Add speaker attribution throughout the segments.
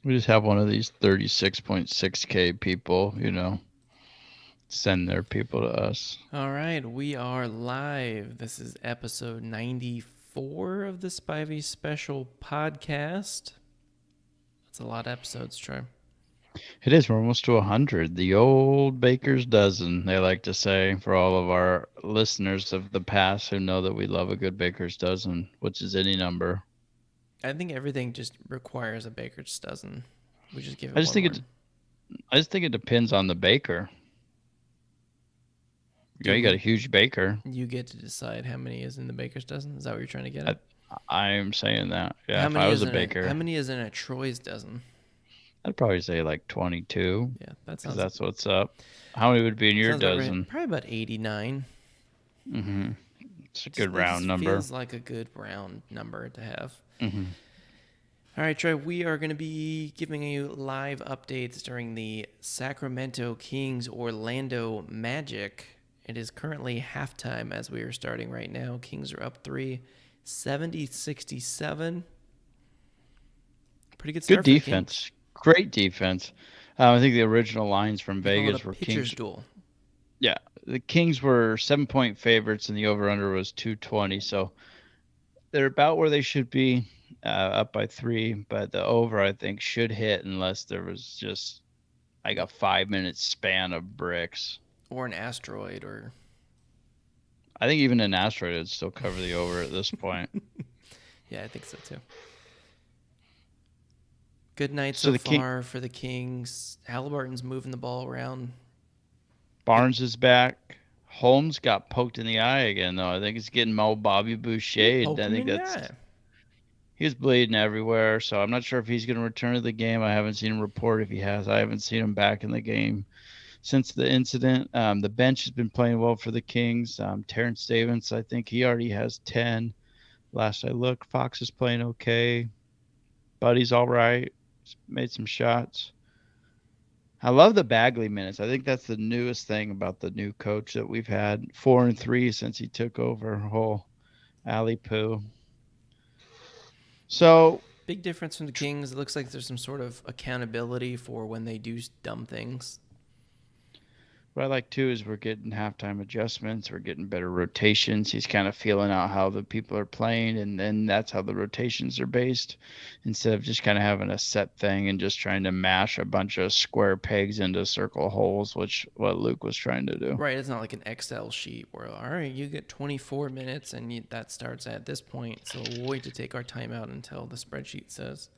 Speaker 1: We just have one of these 36.6K people, send their people to us.
Speaker 2: All right, we are live. This is episode 94 of the Spivey Special Podcast. That's a lot of episodes, Troy.
Speaker 1: It is. We're almost to 100. The old baker's dozen, they like to say, for all of our listeners of the past who know that we love a good baker's dozen, which is any number.
Speaker 2: I think everything just requires a baker's dozen. We just give
Speaker 1: I
Speaker 2: it
Speaker 1: just
Speaker 2: one
Speaker 1: think
Speaker 2: more.
Speaker 1: it. I just think it depends on the baker. You got a
Speaker 2: Do
Speaker 1: huge baker.
Speaker 2: you get to decide how many is in the baker's dozen? Is that what you're trying to get
Speaker 1: I,
Speaker 2: at?
Speaker 1: I'm saying that. Yeah,
Speaker 2: How
Speaker 1: if I
Speaker 2: many
Speaker 1: was
Speaker 2: is
Speaker 1: a
Speaker 2: in a how
Speaker 1: baker,
Speaker 2: many is in a Troy's dozen?
Speaker 1: I'd probably say like 22,
Speaker 2: Yeah, that
Speaker 1: because
Speaker 2: sounds
Speaker 1: that's what's up. How many would be in your
Speaker 2: sounds about right.
Speaker 1: dozen?
Speaker 2: Probably about 89.
Speaker 1: Mm-hmm. It's a
Speaker 2: Just
Speaker 1: good
Speaker 2: it
Speaker 1: round
Speaker 2: just
Speaker 1: number.
Speaker 2: feels like a good round number to have.
Speaker 1: Mm-hmm.
Speaker 2: All right, Troy, we are going to be giving you live updates during the Sacramento Kings Orlando Magic. It is currently halftime as we are starting right now. Kings are up 70-67. Pretty good
Speaker 1: Good
Speaker 2: start for the Kings.
Speaker 1: defense. Great defense. I think the original lines from
Speaker 2: They call it a
Speaker 1: Vegas were
Speaker 2: pitcher's
Speaker 1: Kings.
Speaker 2: duel.
Speaker 1: Yeah, the Kings were 7-point favorites, and the over/under was 220. So they're about where they should be, up by 3. But the over, I think, should hit unless there was just like a 5-minute span of bricks.
Speaker 2: Or an asteroid, or.
Speaker 1: I think even an asteroid would still cover the over at this point.
Speaker 2: Yeah, I think so too. Good night
Speaker 1: So
Speaker 2: so
Speaker 1: the King
Speaker 2: far for the Kings. Halliburton's moving the ball around.
Speaker 1: Barnes is back. Holmes got poked in the eye again, though. I think it's getting Mo Bobby
Speaker 2: Who
Speaker 1: Boucher.
Speaker 2: poked
Speaker 1: I
Speaker 2: him
Speaker 1: think
Speaker 2: in the eye?
Speaker 1: that's he was bleeding everywhere, so I'm not sure if he's going to return to the game. I haven't seen him report if he has. I haven't seen him back in the game since the incident. The bench has been playing well for the Kings. Terrence Davis, I think he already has 10. Last I looked, Fox is playing okay. Buddy's all right. He's made some shots. I love the Bagley minutes. I think that's the newest thing about the new coach that we've had. 4-3 since he took over. Whole alley poo.
Speaker 2: Big,
Speaker 1: So
Speaker 2: big difference from the Kings. It looks like there's some sort of accountability for when they do dumb things.
Speaker 1: what I like too is we're getting halftime adjustments. We're getting better rotations. He's kind of feeling out how the people are playing, and then that's how the rotations are based, instead of just kind of having a set thing and just trying to mash a bunch of square pegs into circle holes, which what Luke was trying to do.
Speaker 2: Right, it's not like an Excel sheet where, all right, you get 24 minutes and that starts at this point. So we'll wait to take our time out until the spreadsheet says.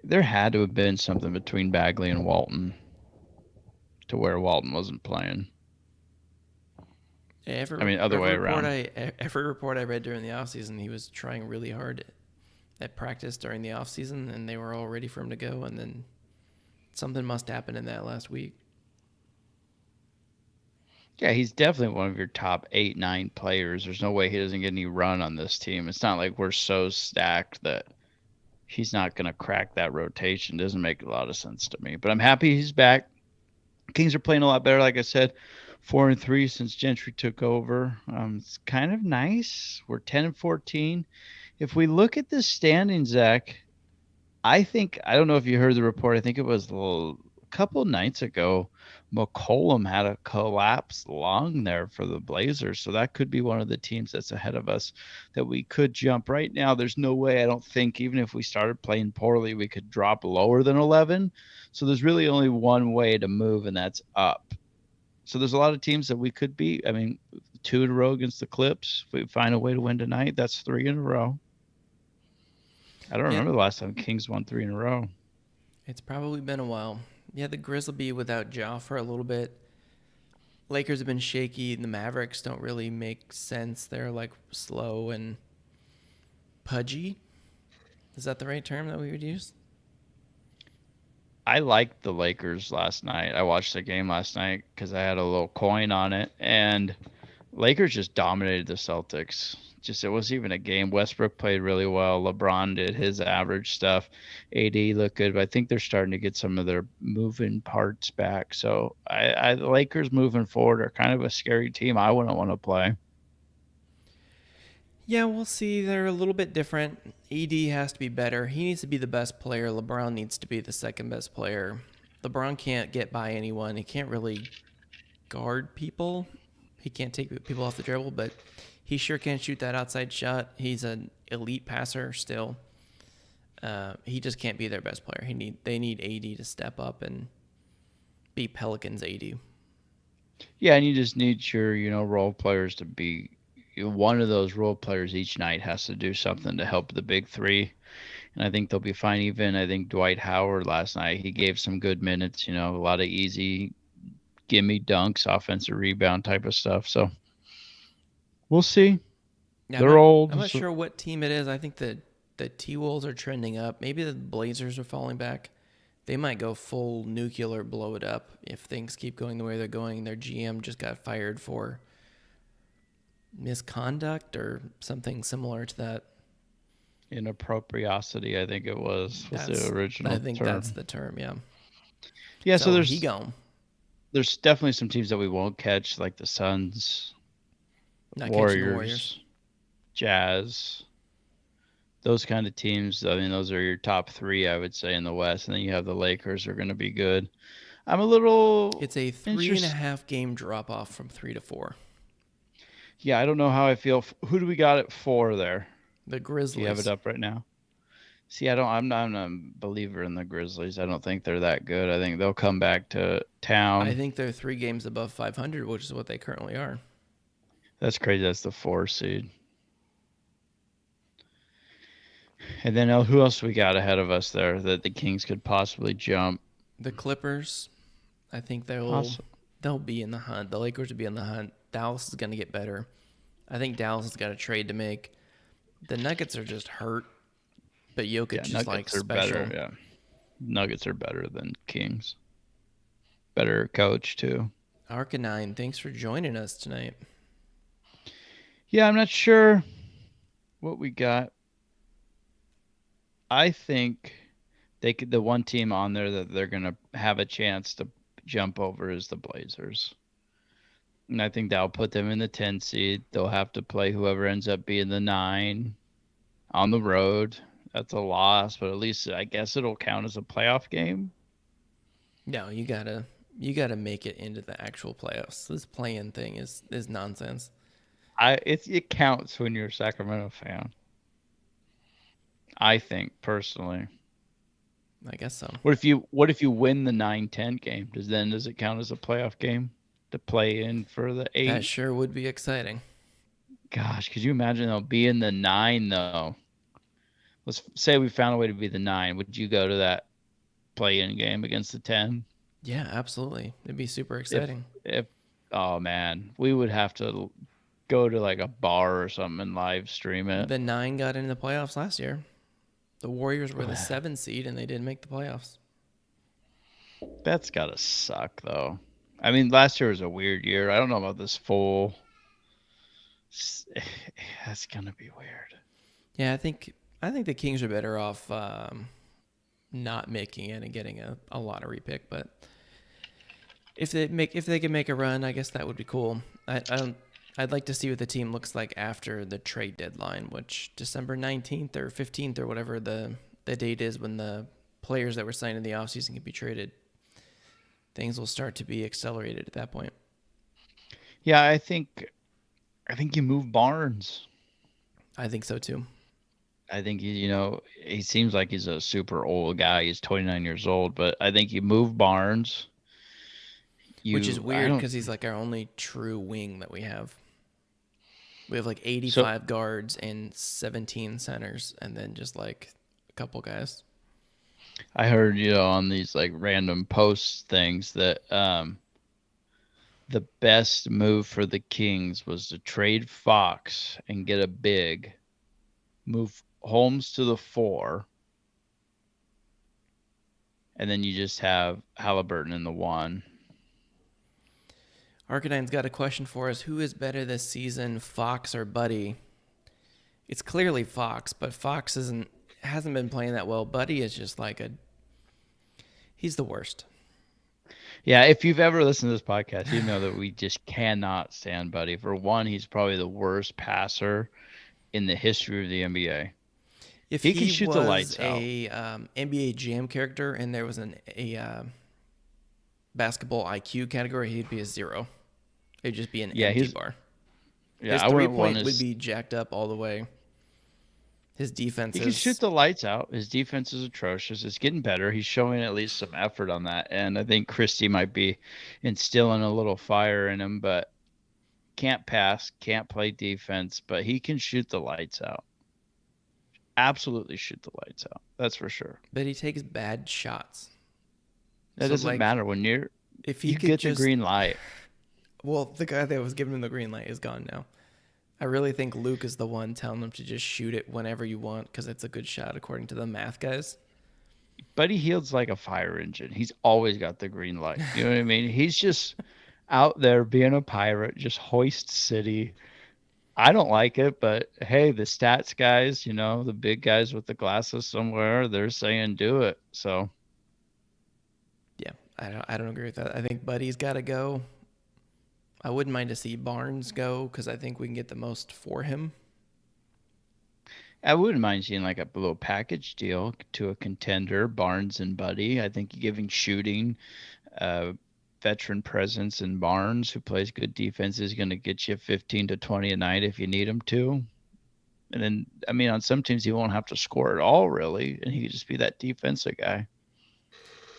Speaker 1: There had to have been something between Bagley and Walton to where Walton wasn't playing. I
Speaker 2: Every,
Speaker 1: mean, other
Speaker 2: every
Speaker 1: way
Speaker 2: report
Speaker 1: around.
Speaker 2: I every report I read during the offseason, he was trying really hard at practice during the offseason, and they were all ready for him to go. And then something must happen in that last week.
Speaker 1: Yeah, he's definitely one of your top 8, 9 players. There's no way he doesn't get any run on this team. It's not like we're so stacked that he's not going to crack that rotation. Doesn't make a lot of sense to me. But I'm happy he's back. Kings are playing a lot better, like I said. 4-3 since Gentry took over. It's kind of nice. We're 10-14. If we look at the standings, Zach, I don't know if you heard the report. I think it was a couple nights ago. McCollum had a collapsed lung there for the Blazers, so that could be one of the teams that's ahead of us that we could jump. Right now, there's no way. I don't think even if we started playing poorly, we could drop lower than 11. So there's really only one way to move, and that's up. So there's a lot of teams that we could beat. I mean, 2 in a row against the Clips. If we find a way to win tonight, that's 3 in a row. I don't
Speaker 2: Yeah,
Speaker 1: remember the last time Kings won 3 in a row.
Speaker 2: it's probably been a while. Yeah, the Grizz will be without Ja for a little bit. Lakers have been shaky. The Mavericks don't really make sense. They're like slow and pudgy. Is that the right term that we would use?
Speaker 1: I liked the Lakers last night. I watched the game last night because I had a little coin on it, and Lakers just dominated the Celtics. Just it wasn't even a game. Westbrook played really well. LeBron did his average stuff. AD looked good, but I think they're starting to get some of their moving parts back. So the Lakers moving forward are kind of a scary team. I wouldn't want to play.
Speaker 2: Yeah, we'll see. They're a little bit different. AD has to be better. He needs to be the best player. LeBron needs to be the second best player. LeBron can't get by anyone. He can't really guard people. He can't take people off the dribble, but he sure can shoot that outside shot. He's an elite passer still. He just can't be their best player. They need AD to step up and be Pelicans AD.
Speaker 1: Yeah, and you just need your, role players to be one of those role players each night has to do something to help the big three. And I think they'll be fine. Even I think Dwight Howard last night, he gave some good minutes, a lot of easy gimme dunks, offensive rebound type of stuff. So we'll see.
Speaker 2: Yeah,
Speaker 1: They're old.
Speaker 2: I'm not sure what team it is. I think the T-Wolves are trending up. Maybe the Blazers are falling back. They might go full nuclear, blow it up if things keep going the way they're going. Their GM just got fired for misconduct or something similar to that.
Speaker 1: Inappropriosity, I think it was the original
Speaker 2: I think
Speaker 1: term.
Speaker 2: that's the term, yeah.
Speaker 1: Yeah, so there's definitely some teams that we won't catch, like the Suns, Warriors, Jazz, those kind of teams. I mean, those are your top three, I would say, in the West. And then you have the Lakers are going to be good. I'm a little...
Speaker 2: It's a 3.5 game drop off from 3 to 4.
Speaker 1: Yeah, I don't know how I feel. Who do we got at 4 there?
Speaker 2: The Grizzlies.
Speaker 1: Do you have it up right now? See, I'm not a believer in the Grizzlies. I don't think they're that good. I think they'll come back to town.
Speaker 2: I think they're 3 games above 500, which is what they currently are.
Speaker 1: That's crazy. That's the 4 seed. And then who else we got ahead of us there that the Kings could possibly jump?
Speaker 2: The Clippers. I think they'll be in the hunt. The Lakers will be in the hunt. Dallas is going to get better. I think Dallas has got a trade to make. The Nuggets are just hurt, but Jokic is like special.
Speaker 1: Better, yeah. Nuggets are better than Kings. Better coach too.
Speaker 2: Arcanine, thanks for joining us tonight.
Speaker 1: Yeah, I'm not sure what we got. I think the one team on there that they're going to have a chance to jump over is the Blazers. And I think that'll put them in the 10 seed. They'll have to play whoever ends up being the 9 on the road. That's a loss, but at least I guess it'll count as a playoff game.
Speaker 2: No, you gotta make it into the actual playoffs. This play-in thing is nonsense.
Speaker 1: It counts when you're a Sacramento fan. I think personally.
Speaker 2: I guess so.
Speaker 1: What if you win the 9-10 game? Does it count as a playoff game to play in for the 8?
Speaker 2: That sure would be exciting.
Speaker 1: Gosh, could you imagine they'll be in the 9 though? Let's say we found a way to be the 9. Would you go to that play-in game against the 10?
Speaker 2: Yeah, absolutely. It'd be super exciting.
Speaker 1: Oh man, we would have to go to like a bar or something and live stream it.
Speaker 2: The 9 got into the playoffs last year. The Warriors were the 7 seed and they didn't make the playoffs.
Speaker 1: That's gotta suck though. I mean, last year was a weird year. I don't know about this full. That's gonna be weird.
Speaker 2: Yeah, I think the Kings are better off not making it and getting a lottery pick. But if they can make a run, I guess that would be cool. I'd like to see what the team looks like after the trade deadline, which December 19th or 15th or whatever the date is when the players that were signed in the offseason can be traded. Things will start to be accelerated at that point.
Speaker 1: Yeah, I think you move Barnes.
Speaker 2: I think so too.
Speaker 1: I think he seems like he's a super old guy. He's 29 years old, but I think you move Barnes.
Speaker 2: Which is weird because he's like our only true wing that we have. We have like 85 guards and 17 centers, and then just like a couple guys.
Speaker 1: I heard, on these like random post things that the best move for the Kings was to trade Fox and get a big, move Holmes to the 4, and then you just have Halliburton in the 1.
Speaker 2: Arcanine's got a question for us. Who is better this season, Fox or Buddy? It's clearly Fox, but Fox hasn't been playing that well. Buddy is just like he's the worst.
Speaker 1: Yeah, if you've ever listened to this podcast, you know that we just cannot stand Buddy. For one, he's probably the worst passer in the history of the NBA.
Speaker 2: If
Speaker 1: He can
Speaker 2: he
Speaker 1: shoot the
Speaker 2: was
Speaker 1: lights out.
Speaker 2: a NBA Jam character and there was a basketball IQ category, he'd be a 0. It'd just be an
Speaker 1: Yeah,
Speaker 2: empty
Speaker 1: he's
Speaker 2: bar.
Speaker 1: yeah.
Speaker 2: His
Speaker 1: I
Speaker 2: three
Speaker 1: wouldn't want
Speaker 2: point would
Speaker 1: his.
Speaker 2: be jacked up all the way. His defense
Speaker 1: He can shoot
Speaker 2: is,
Speaker 1: the lights out. His defense is atrocious. It's getting better. He's showing at least some effort on that, and I think Christie might be instilling a little fire in him. But can't pass, can't play defense, but he can shoot the lights out. Absolutely shoot the lights out. That's for sure.
Speaker 2: but he takes bad shots.
Speaker 1: That
Speaker 2: So
Speaker 1: doesn't
Speaker 2: like,
Speaker 1: matter when
Speaker 2: if he
Speaker 1: you
Speaker 2: could
Speaker 1: get the
Speaker 2: just,
Speaker 1: green light.
Speaker 2: well, the guy that was giving him the green light is gone now. I really think Luke is the one telling him to just shoot it whenever you want because it's a good shot according to the math guys.
Speaker 1: Buddy Hield's like a fire engine. He's always got the green light. You know what I mean? He's just out there being a pirate, just hoist city. I don't like it, but hey, the stats guys, the big guys with the glasses somewhere, they're saying do it. So
Speaker 2: Yeah, I don't agree with that. I think Buddy's got to go. I wouldn't mind to see Barnes go because I think we can get the most for him.
Speaker 1: I wouldn't mind seeing like a little package deal to a contender, Barnes and Buddy. I think giving shooting, veteran presence in Barnes, who plays good defense, is going to get you 15 to 20 a night if you need him to. And then, I mean, on some teams, he won't have to score at all, really, and he could just be that defensive guy.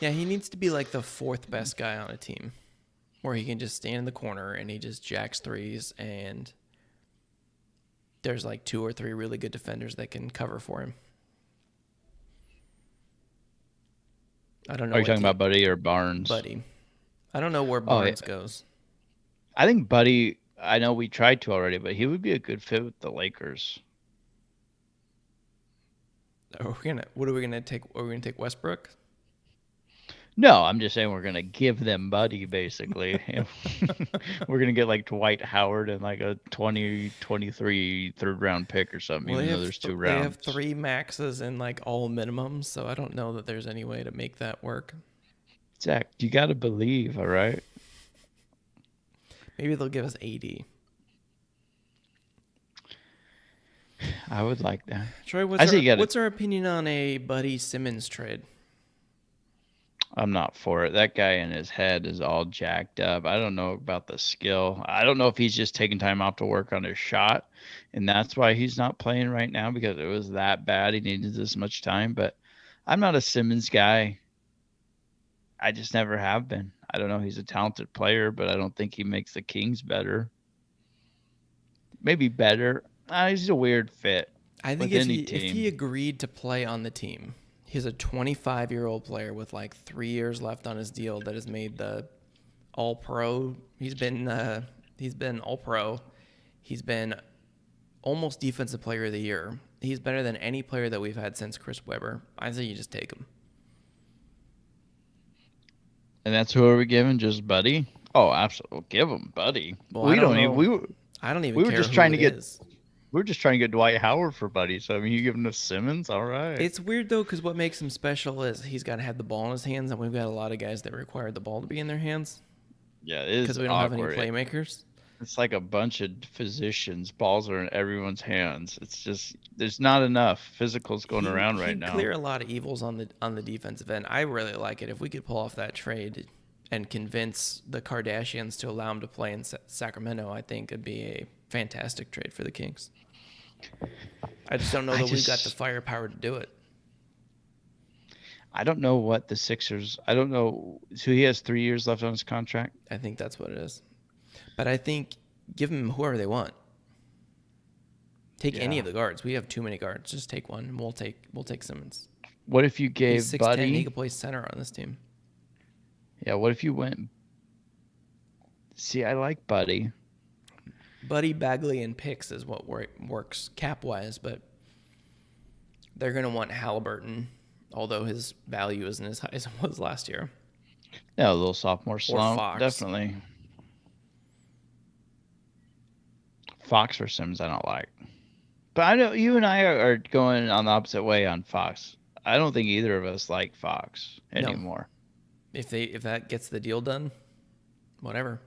Speaker 2: Yeah, he needs to be like the fourth best guy on a team where he can just stand in the corner and he just jacks threes and there's like 2 or 3 really good defenders that can cover for him. I don't know.
Speaker 1: Are you talking about Buddy or Barnes?
Speaker 2: Buddy. I don't know where
Speaker 1: Oh,
Speaker 2: Barnes
Speaker 1: yeah.
Speaker 2: goes.
Speaker 1: I think Buddy, I know we tried to already, but he would be a good fit with the Lakers.
Speaker 2: What are we gonna take? Are we gonna take Westbrook?
Speaker 1: No, I'm just saying we're going to give them Buddy, basically. We're going to get like Dwight Howard and like a 2023 third-round pick or something,
Speaker 2: Well,
Speaker 1: even though there's 2
Speaker 2: they have
Speaker 1: rounds.
Speaker 2: 3 maxes and like all minimums, so I don't know that there's any way to make that work.
Speaker 1: Zach, you got to believe, all right?
Speaker 2: Maybe they'll give us 80.
Speaker 1: I would like that.
Speaker 2: Troy, what's our opinion on a Buddy Simmons trade?
Speaker 1: I'm not for it. That guy in his head is all jacked up. I don't know about the skill. I don't know if he's just taking time off to work on his shot, and that's why he's not playing right now because it was that bad. He needed this much time, but I'm not a Simmons guy. I just never have been. I don't know. He's a talented player, but I don't think he makes the Kings better. Maybe better. He's a weird fit
Speaker 2: I think
Speaker 1: with
Speaker 2: if
Speaker 1: any
Speaker 2: he
Speaker 1: team.
Speaker 2: if he agreed to play on the team, he's a 25-year-old player with like 3 years left on his deal that has made the All-Pro. He's been All-Pro. He's been almost Defensive Player of the Year. He's better than any player that we've had since Chris Webber. I say you just take him.
Speaker 1: And that's who are we giving? Just Buddy? Oh, absolutely. We'll give him Buddy.
Speaker 2: Well,
Speaker 1: We
Speaker 2: I don't
Speaker 1: don't even.
Speaker 2: know. I don't even
Speaker 1: We were
Speaker 2: care
Speaker 1: just
Speaker 2: who
Speaker 1: trying to
Speaker 2: it
Speaker 1: get.
Speaker 2: is.
Speaker 1: We're just trying to get Dwight Howard for Buddy. So I mean, you giving us Simmons? All right.
Speaker 2: It's weird though because what makes him special is he's got to have the ball in his hands, and we've got a lot of guys that require the ball to be in their hands
Speaker 1: Yeah, it is
Speaker 2: because we don't have any
Speaker 1: awkward.
Speaker 2: playmakers.
Speaker 1: It's like a bunch of physicians. Balls are in everyone's hands. It's just there's not enough physicals going around right
Speaker 2: He'd
Speaker 1: now.
Speaker 2: clear a lot of evils on the defensive end. I really like it if we could pull off that trade and convince the Kardashians to allow him to play in Sacramento. I think it'd be a fantastic trade for the Kings. I just don't know that we've got the firepower to do it.
Speaker 1: I don't know what the Sixers. I don't know. So he has 3 years left on his contract.
Speaker 2: I think that's what it is. But I think give them whoever they want. Take any of the guards. We have too many guards. Just take one. And we'll take Simmons.
Speaker 1: What if you gave
Speaker 2: He's 6'10".
Speaker 1: Buddy?
Speaker 2: He could play center on this team.
Speaker 1: Yeah. What if you went? See, I like Buddy.
Speaker 2: Buddy, Bagley, and picks is what works cap-wise, but they're going to want Halliburton, although his value isn't as high as it was last year.
Speaker 1: Yeah, a little sophomore slump.
Speaker 2: Fox.
Speaker 1: Definitely. Fox or Sims, I don't like. But I know you and I are going on the opposite way on Fox. I don't think either of us like Fox anymore.
Speaker 2: No. If that gets the deal done, whatever.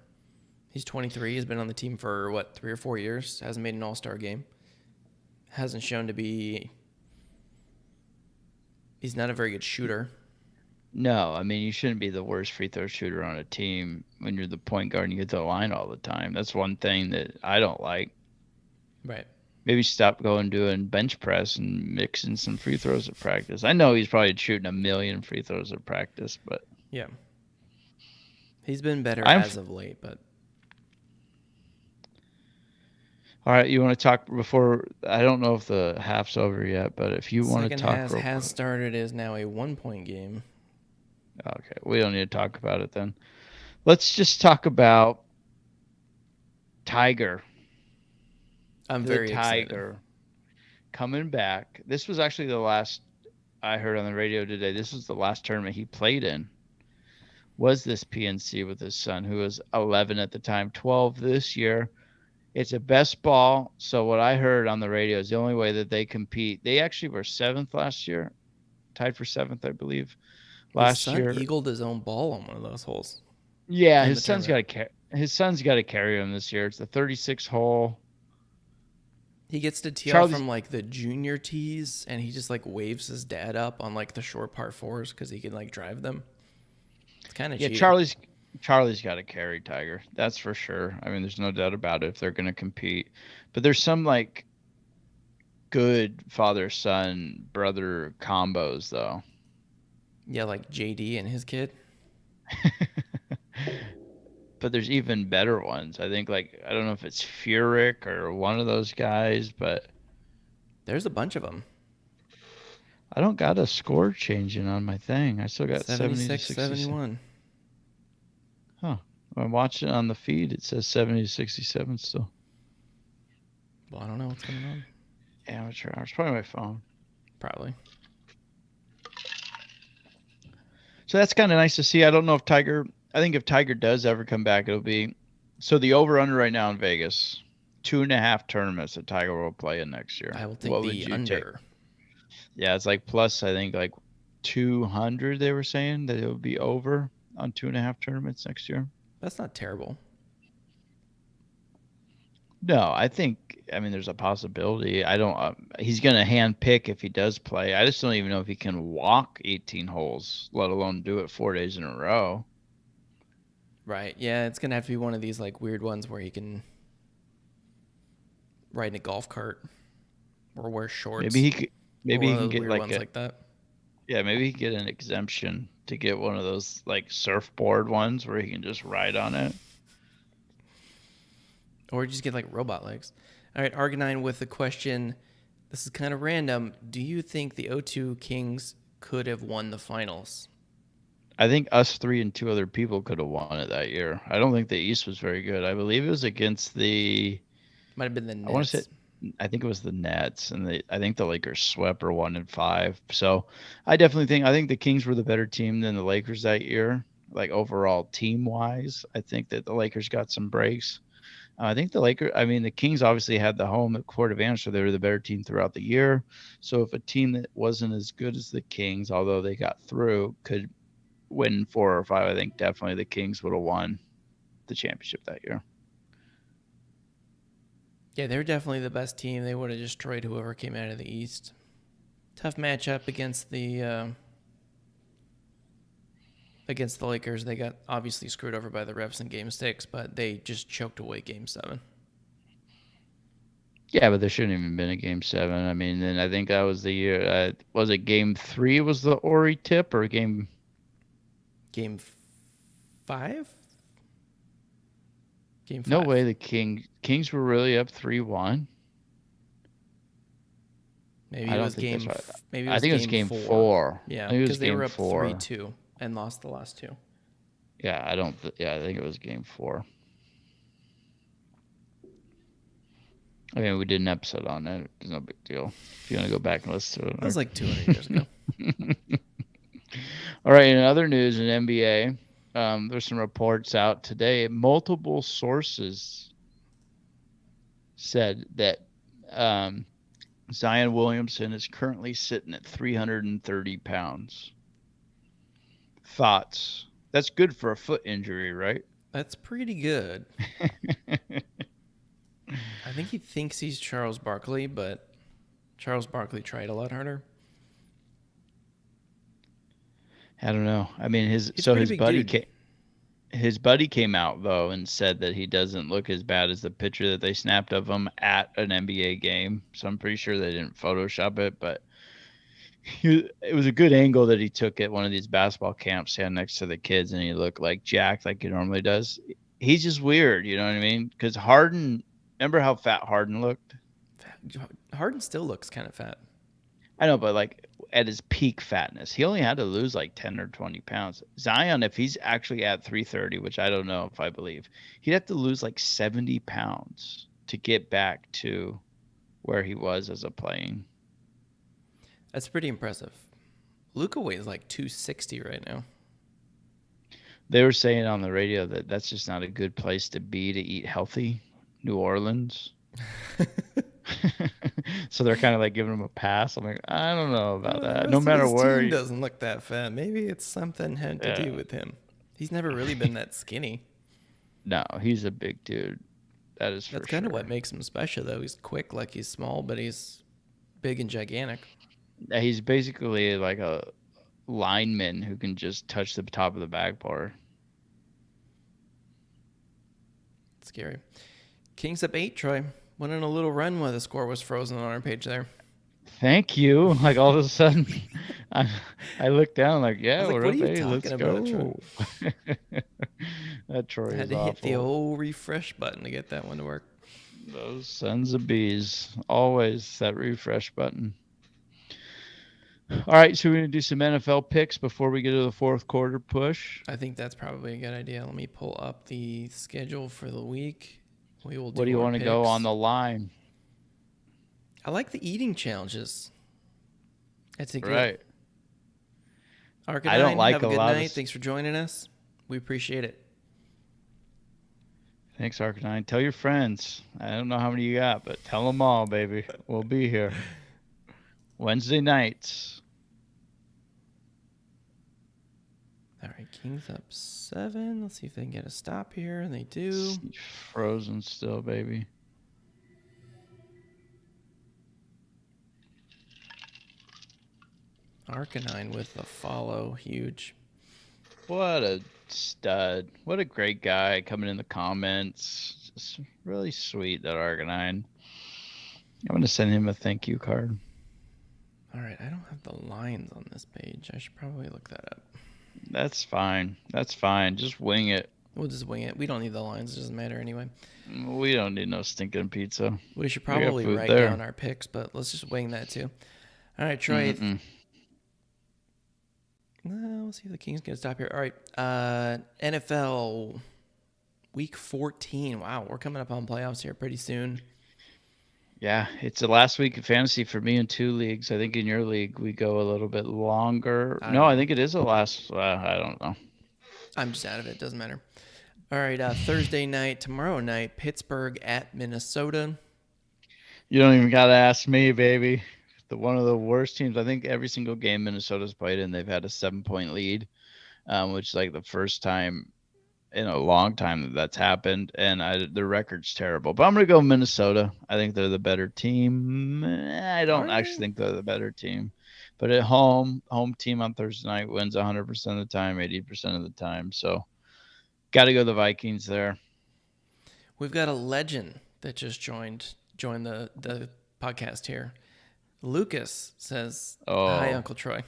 Speaker 2: He's 23. He's been on the team for, 3 or 4 years. Hasn't made an all-star game. Hasn't shown to be. He's not a very good shooter.
Speaker 1: No, I mean, you shouldn't be the worst free throw shooter on a team when you're the point guard and you get to the line all the time. That's one thing that I don't like.
Speaker 2: Right.
Speaker 1: Maybe stop going doing bench press and mixing some free throws at practice. I know he's probably shooting a million free throws at practice, but
Speaker 2: Yeah. He's been better
Speaker 1: I'm
Speaker 2: as of late, but
Speaker 1: all right. You want to talk before? I don't know if the half's over yet, but if you want to
Speaker 2: second
Speaker 1: talk
Speaker 2: half
Speaker 1: real
Speaker 2: has
Speaker 1: quick.
Speaker 2: started. Is now a 1-point game.
Speaker 1: Okay, we don't need to talk about it then. Let's just talk about Tiger.
Speaker 2: I'm
Speaker 1: The
Speaker 2: very excited.
Speaker 1: Tiger coming back. This was actually the last I heard on the radio today. This was the last tournament he played in. Was this PNC with his son, who was 11 at the time, 12 this year. It's a best ball. So what I heard on the radio is the only way that they compete. They actually were 7th last year, tied for 7th, I believe.
Speaker 2: His
Speaker 1: Last
Speaker 2: son
Speaker 1: year,
Speaker 2: eagled his own ball on one of those holes
Speaker 1: yeah,
Speaker 2: in
Speaker 1: his
Speaker 2: the
Speaker 1: son's got
Speaker 2: tournament.
Speaker 1: to his son's got to carry him this year. It's the 36 hole.
Speaker 2: He gets to tee off
Speaker 1: Charlie's
Speaker 2: from like the junior tees, and he just like waves his dad up on like the short par fours because he can like drive them. It's kind of
Speaker 1: yeah,
Speaker 2: cheating.
Speaker 1: Charlie's got to carry Tiger. That's for sure. I mean, there's no doubt about it if they're going to compete. But there's some like good father son brother combos though.
Speaker 2: Yeah, like JD and his kid.
Speaker 1: But there's even better ones. I think like I don't know if it's Furyk or one of those guys, but
Speaker 2: There's a bunch of them.
Speaker 1: I don't got a score changing on my thing. I still got 70 to
Speaker 2: 76,
Speaker 1: 67.
Speaker 2: 71.
Speaker 1: Huh. When I'm watching on the feed, it says 70 to 67 still.
Speaker 2: Well, I don't know what's going on.
Speaker 1: Amateur hours. Probably my phone.
Speaker 2: Probably.
Speaker 1: So that's kind of nice to see. I don't know if Tiger. I think if Tiger does ever come back, it'll be. So the over under right now in Vegas, 2.5 tournaments that Tiger will play in next year.
Speaker 2: I will take
Speaker 1: What would
Speaker 2: the
Speaker 1: you take?
Speaker 2: under.
Speaker 1: Yeah, it's like plus. I think like 200. They were saying that it would be over on 2.5 tournaments next year.
Speaker 2: That's not terrible.
Speaker 1: No, I think. I mean, there's a possibility. I don't. He's going to hand pick if he does play. I just don't even know if he can walk 18 holes, let alone do it 4 days in a row.
Speaker 2: Right. Yeah, it's going to have to be one of these like weird ones where he can ride in a golf cart or wear shorts.
Speaker 1: Maybe he could. Maybe
Speaker 2: or
Speaker 1: he
Speaker 2: one of
Speaker 1: can
Speaker 2: those
Speaker 1: get
Speaker 2: weird
Speaker 1: like
Speaker 2: ones
Speaker 1: a.
Speaker 2: like that.
Speaker 1: Yeah, maybe he can get an exemption to get one of those like surfboard ones where he can just ride on it.
Speaker 2: Or just get like robot legs. All right, Arginine with the question. This is kind of random. Do you think the O2 Kings could have won the finals?
Speaker 1: I think us three and 2 other people could have won it that year. I don't think the East was very good. I believe it was against the.
Speaker 2: Might have been the
Speaker 1: I want to say.
Speaker 2: Nets.
Speaker 1: I think it was the Nets, and I think the Lakers swept or 1-5. So I definitely think the Kings were the better team than the Lakers that year. Like overall team wise, I think that the Lakers got some breaks. I think the Kings obviously had the home court advantage, so they were the better team throughout the year. So if a team that wasn't as good as the Kings, although they got through, could win 4 or 5, I think definitely the Kings would have won the championship that year.
Speaker 2: Yeah, they were definitely the best team. They would have destroyed whoever came out of the East. Tough matchup against the Lakers. They got obviously screwed over by the refs in Game 6, but they just choked away Game 7.
Speaker 1: Yeah, but there shouldn't even been a Game 7. I mean, and I think that was the year. Was it Game 3 was the Ori tip or Game
Speaker 2: 5? Game 5.
Speaker 1: No way the Kings were really up 3-1.
Speaker 2: Maybe
Speaker 1: I
Speaker 2: it
Speaker 1: don't
Speaker 2: was
Speaker 1: think that's
Speaker 2: game.
Speaker 1: right.
Speaker 2: Maybe it
Speaker 1: I
Speaker 2: was
Speaker 1: think it was
Speaker 2: game
Speaker 1: Game
Speaker 2: 4.
Speaker 1: 4.
Speaker 2: Yeah,
Speaker 1: I think it was
Speaker 2: because they were
Speaker 1: Game
Speaker 2: up
Speaker 1: 4.
Speaker 2: 3-2 and lost the last 2.
Speaker 1: Yeah, I don't. Yeah, I think it was Game 4. I mean, we did an episode on it. It's no big deal. If you want to go back and listen to it.
Speaker 2: That was like 200 years ago.
Speaker 1: All right. In other news in NBA, there's some reports out today. Multiple sources said that Zion Williamson is currently sitting at 330 pounds. Thoughts? That's good for a foot injury, right?
Speaker 2: That's pretty good. I think he thinks he's Charles Barkley, but Charles Barkley tried a lot harder.
Speaker 1: I don't know. I mean,
Speaker 2: He's a pretty big dude.
Speaker 1: His buddy came out though and said that he doesn't look as bad as the picture that they snapped of him at an NBA game. So I'm pretty sure they didn't Photoshop it, but it was a good angle that he took at one of these basketball camps, standing next to the kids, and he looked like jacked like he normally does. He's just weird, you know what I mean? Because Harden, remember how fat Harden looked?
Speaker 2: Harden still looks kind of fat.
Speaker 1: I know, but like at his peak fatness, he only had to lose like 10 or 20 pounds. Zion, if he's actually at 330, which I don't know if I believe, he'd have to lose like 70 pounds to get back to where he was as a playing.
Speaker 2: That's pretty impressive. Luka weighs like 260 right now.
Speaker 1: They were saying on the radio that that's just not a good place to be to eat healthy. New Orleans. So they're kind of like giving him a pass. I'm like, I don't know about that. No matter where.
Speaker 2: He doesn't look that fat. Maybe it's something had to do with him. He's never really been that skinny.
Speaker 1: No, he's a big dude. That's
Speaker 2: kind of what makes him special, though. He's quick, like he's small, but he's big and gigantic.
Speaker 1: He's basically like a lineman who can just touch the top of the backboard.
Speaker 2: Scary. Kings up 8, Troy. Went on a little run while the score was frozen on our page there.
Speaker 1: Thank you. Like all of a sudden, I looked down like, yeah,
Speaker 2: we're
Speaker 1: up
Speaker 2: 8. Let's
Speaker 1: go.
Speaker 2: Troy?
Speaker 1: That Troy
Speaker 2: had to hit the old refresh button to get that one to work.
Speaker 1: Those sons of bees. Always that refresh button. All right, so we're going to do some NFL picks before we get to the fourth quarter push.
Speaker 2: I think that's probably a good idea. Let me pull up the schedule for the week. We will do
Speaker 1: What do you want to go on the line?
Speaker 2: I like the eating challenges. That's a good.
Speaker 1: Right.
Speaker 2: Arcanine,
Speaker 1: I don't like
Speaker 2: have a good
Speaker 1: lot
Speaker 2: night. Thanks for joining us. We appreciate it.
Speaker 1: Thanks, Arcanine. Tell your friends. I don't know how many you got, but tell them all, baby. We'll be here. Wednesday nights.
Speaker 2: All right, Kings up 7. Let's see if they can get a stop here, and they do.
Speaker 1: Frozen still, baby.
Speaker 2: Arcanine with the follow. Huge.
Speaker 1: What a stud. What a great guy coming in the comments. Just really sweet, that Arcanine. I'm going to send him a thank you card.
Speaker 2: All right, I don't have the lines on this page. I should probably look that up.
Speaker 1: That's fine. That's fine. Just wing it.
Speaker 2: We'll just wing it. We don't need the lines. It doesn't matter anyway.
Speaker 1: We don't need no stinking pizza.
Speaker 2: We should probably write down our picks, but let's just wing that too. All right, Troy. We'll see if the Kings can stop here. All right. NFL Week 14. Wow, we're coming up on playoffs here pretty soon.
Speaker 1: Yeah, it's the last week of fantasy for me in 2 leagues. I think in your league we go a little bit longer. I think it is the last. I don't know.
Speaker 2: I'm just out of it. Doesn't matter. All right, Thursday night, tomorrow night, Pittsburgh at Minnesota.
Speaker 1: You don't even got to ask me, baby. One of the worst teams. I think every single game Minnesota's played in, they've had a 7-point lead, which is like the first time in a long time that's happened, and their record's terrible. But I'm going to go Minnesota. I think they're the better team. I don't actually think they're the better team. But at home team on Thursday night wins 100% of the time, 80% of the time. So got to go the Vikings there.
Speaker 2: We've got a legend that just joined the podcast here. Lucas says, "Hi, Uncle Troy."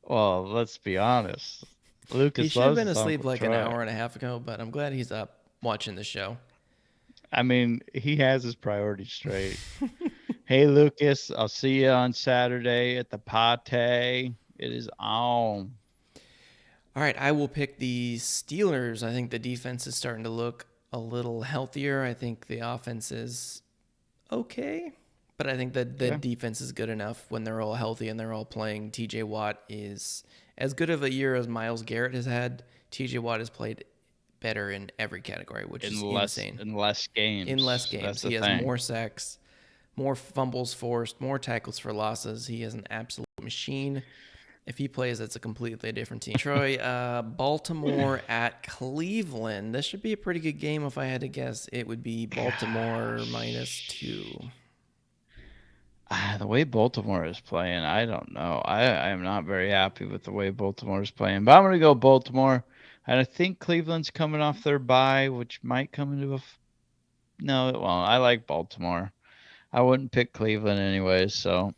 Speaker 1: Well, let's be honest. Lucas,
Speaker 2: he should have been asleep like an hour and a half ago, but I'm glad he's up watching the show.
Speaker 1: I mean, he has his priorities straight. Hey, Lucas, I'll see you on Saturday at the Pate. It is on.
Speaker 2: All right, I will pick the Steelers. I think the defense is starting to look a little healthier. I think the offense is okay, but I think that the defense is good enough when they're all healthy and they're all playing. TJ Watt is as good of a year as Myles Garrett has had. TJ Watt has played better in every category, which is insane.
Speaker 1: In less games.
Speaker 2: He has more sacks, more fumbles forced, more tackles for losses. He is an absolute machine. If he plays, it's a completely different team. Troy, Baltimore at Cleveland. This should be a pretty good game. If I had to guess, it would be Baltimore -2.
Speaker 1: The way Baltimore is playing, I don't know. I am not very happy with the way Baltimore is playing, but I'm going to go Baltimore. And I think Cleveland's coming off their bye, which might come into no, it won't. I like Baltimore. I wouldn't pick Cleveland anyways. So,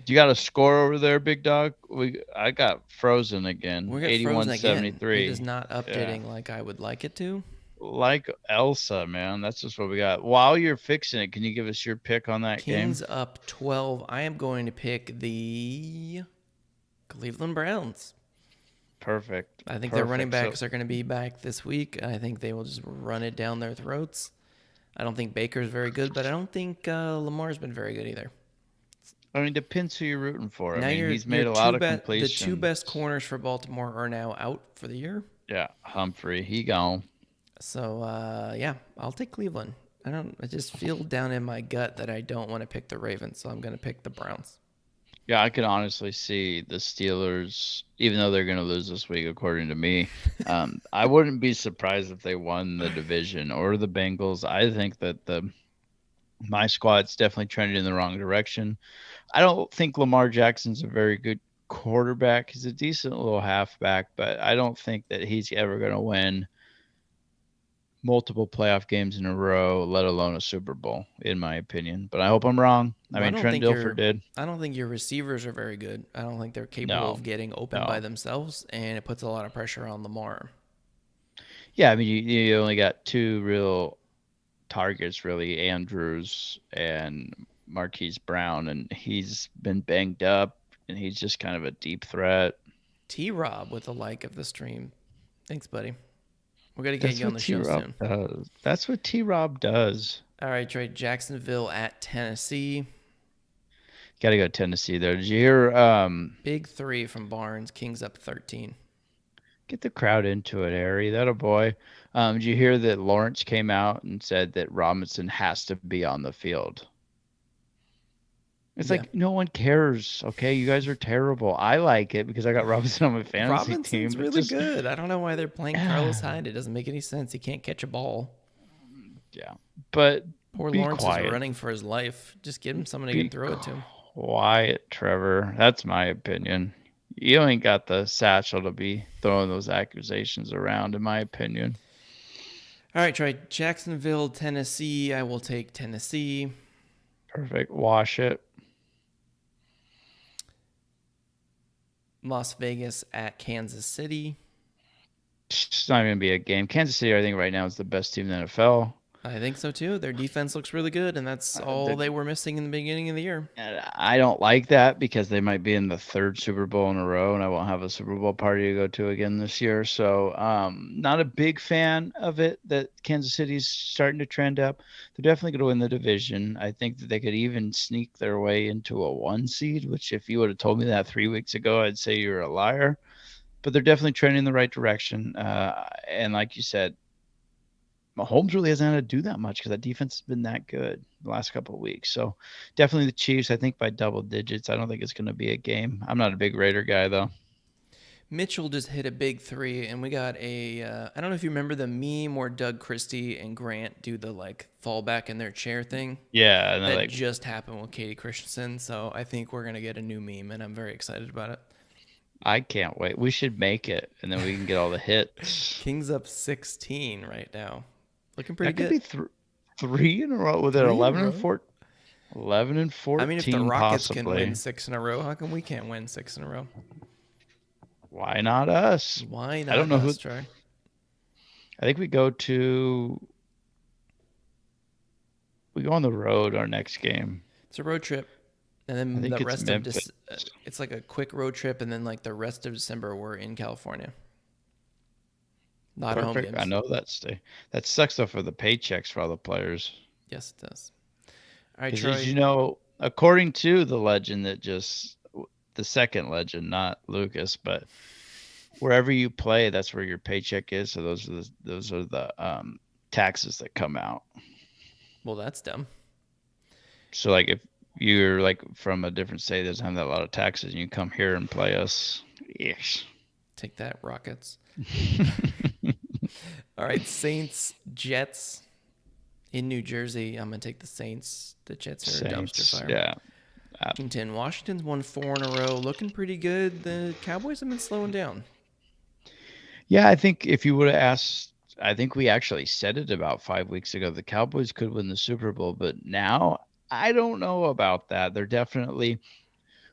Speaker 1: you got a score over there, big dog? I got frozen again,
Speaker 2: We got frozen again. It is
Speaker 1: 81-73.
Speaker 2: not
Speaker 1: Yeah,
Speaker 2: updating like I would like it to.
Speaker 1: like Elsa, man. That's just what we got. While you're fixing it, can you give us your pick on that game?
Speaker 2: Kings up 12. I am going to pick the Cleveland Browns.
Speaker 1: Perfect.
Speaker 2: I think their running
Speaker 1: Perfect. So
Speaker 2: backs are going to be back this week. I think they will just run it down their throats. I don't think Baker's very good, but I don't think Lamar's been very good either.
Speaker 1: I mean, depends who you're rooting for. I
Speaker 2: Now
Speaker 1: mean,
Speaker 2: your
Speaker 1: he's made a lot of
Speaker 2: the two best
Speaker 1: completions.
Speaker 2: corners for Baltimore are now out for the year.
Speaker 1: Yeah, Humphrey, he gone.
Speaker 2: So yeah, I'll take Cleveland. I just feel down in my gut that I don't want to pick the Ravens, so I'm going to pick the Browns.
Speaker 1: Yeah, I can honestly see the Steelers, even though they're going to lose this week, according to me. I wouldn't be surprised if they won the division or the Bengals. I think that my squad's definitely trending in the wrong direction. I don't think Lamar Jackson's a very good quarterback. He's a decent little halfback, but I don't think that he's ever going to win multiple playoff games in a row, let alone a Super Bowl, in my opinion. But I hope I'm wrong. I
Speaker 2: Well,
Speaker 1: mean, Trent Dilfer did.
Speaker 2: I don't think your receivers are very good. I don't think they're capable
Speaker 1: No,
Speaker 2: of getting open by
Speaker 1: no.
Speaker 2: themselves, and it puts a lot of pressure on Lamar.
Speaker 1: Yeah, I mean, you only got two real targets, really, Andrews and Marquise Brown, and he's been banged up, and he's just kind of a deep threat.
Speaker 2: T-Rob with a like of the stream. Thanks, buddy. We're going to get
Speaker 1: That's
Speaker 2: you on
Speaker 1: what
Speaker 2: the
Speaker 1: T
Speaker 2: show
Speaker 1: Rob
Speaker 2: soon.
Speaker 1: does. That's what T Rob does.
Speaker 2: All right, Trey. Jacksonville at Tennessee.
Speaker 1: Got to go Tennessee there. Did you hear?
Speaker 2: Big three from Barnes. Kings up 13.
Speaker 1: Get the crowd into it, Harry. That a boy. Did you hear that Lawrence came out and said that Robinson has to be on the field? It's
Speaker 2: Yeah.
Speaker 1: like no one cares. Okay, you guys are terrible. I like it because I got Robinson on my fantasy team.
Speaker 2: Robinson's
Speaker 1: But
Speaker 2: really
Speaker 1: just
Speaker 2: good. I don't know why they're playing Carlos Hyde. It doesn't make any sense. He can't catch a ball.
Speaker 1: yeah. But
Speaker 2: Poor
Speaker 1: be
Speaker 2: Lawrence is
Speaker 1: quiet.
Speaker 2: running for his life. Just give him someone he can
Speaker 1: Be
Speaker 2: throw it to.
Speaker 1: quiet, Trevor. That's my opinion. You ain't got the satchel to be throwing those accusations around, in my opinion.
Speaker 2: All right, Trey. Jacksonville, Tennessee. I will take Tennessee.
Speaker 1: Perfect. Wash it.
Speaker 2: Las Vegas at Kansas City.
Speaker 1: It's not going to be a game. Kansas City, I think, right now is the best team in the NFL.
Speaker 2: I think so too. Their defense looks really good, and that's all they were missing in the beginning of the year.
Speaker 1: I don't like that because they might be in the third Super Bowl in a row, and I won't have a Super Bowl party to go to again this year. So, not a big fan of it that Kansas City's starting to trend up. They're definitely going to win the division. I think that they could even sneak their way into a 1 seed, which if you would have told me that 3 weeks ago, I'd say you're a liar. But they're definitely trending in the right direction. And like you said, Mahomes really hasn't had to do that much because that defense has been that good the last couple of weeks. So definitely the Chiefs, I think by double digits. I don't think it's going to be a game. I'm not a big Raider guy though.
Speaker 2: Mitchell just hit a big three, and we got I don't know if you remember the meme where Doug Christie and Grant do the like fall back in their chair thing.
Speaker 1: Yeah, and
Speaker 2: That just happened with Katie Christensen, so I think we're gonna get a new meme, and I'm very excited about it.
Speaker 1: I can't wait. We should make it, and then we can get all the hits.
Speaker 2: Kings up 16 right now, looking pretty
Speaker 1: That could
Speaker 2: good.
Speaker 1: be three in a row with it. 11 and 14. 11 and 14,
Speaker 2: I mean, if the Rockets can
Speaker 1: possibly.
Speaker 2: win 6 in a row, how come we can't win 6 in a row?
Speaker 1: Why not us?
Speaker 2: Why not
Speaker 1: I don't know
Speaker 2: us,
Speaker 1: who.
Speaker 2: Troy?
Speaker 1: I think we go on the road our next game.
Speaker 2: It's a road trip, and
Speaker 1: I
Speaker 2: then
Speaker 1: think
Speaker 2: the
Speaker 1: it's
Speaker 2: rest
Speaker 1: Memphis.
Speaker 2: of it's like a quick road trip, and then like the rest of December we're in California. Not home
Speaker 1: Perfect.
Speaker 2: games.
Speaker 1: I know that sucks though for the paychecks for all the players.
Speaker 2: Yes, it does. All right,
Speaker 1: Because
Speaker 2: Troy.
Speaker 1: as you know, according to the legend that just the second legend, not Lucas, but wherever you play, that's where your paycheck is. So those are the taxes that come out.
Speaker 2: Well, that's dumb.
Speaker 1: So like if you're like from a different state that doesn't have that lot of taxes, and you come here and play us, yes.
Speaker 2: Take that, Rockets. All right, Saints, Jets in New Jersey. I'm gonna take the Saints. The Jets are a dumpster fire.
Speaker 1: Yeah.
Speaker 2: Washington's won 4 in a row, looking pretty good. The Cowboys have been slowing down.
Speaker 1: Yeah, I think if you would have asked, I think we actually said it about 5 weeks ago. The Cowboys could win the Super Bowl, but now I don't know about that. They're definitely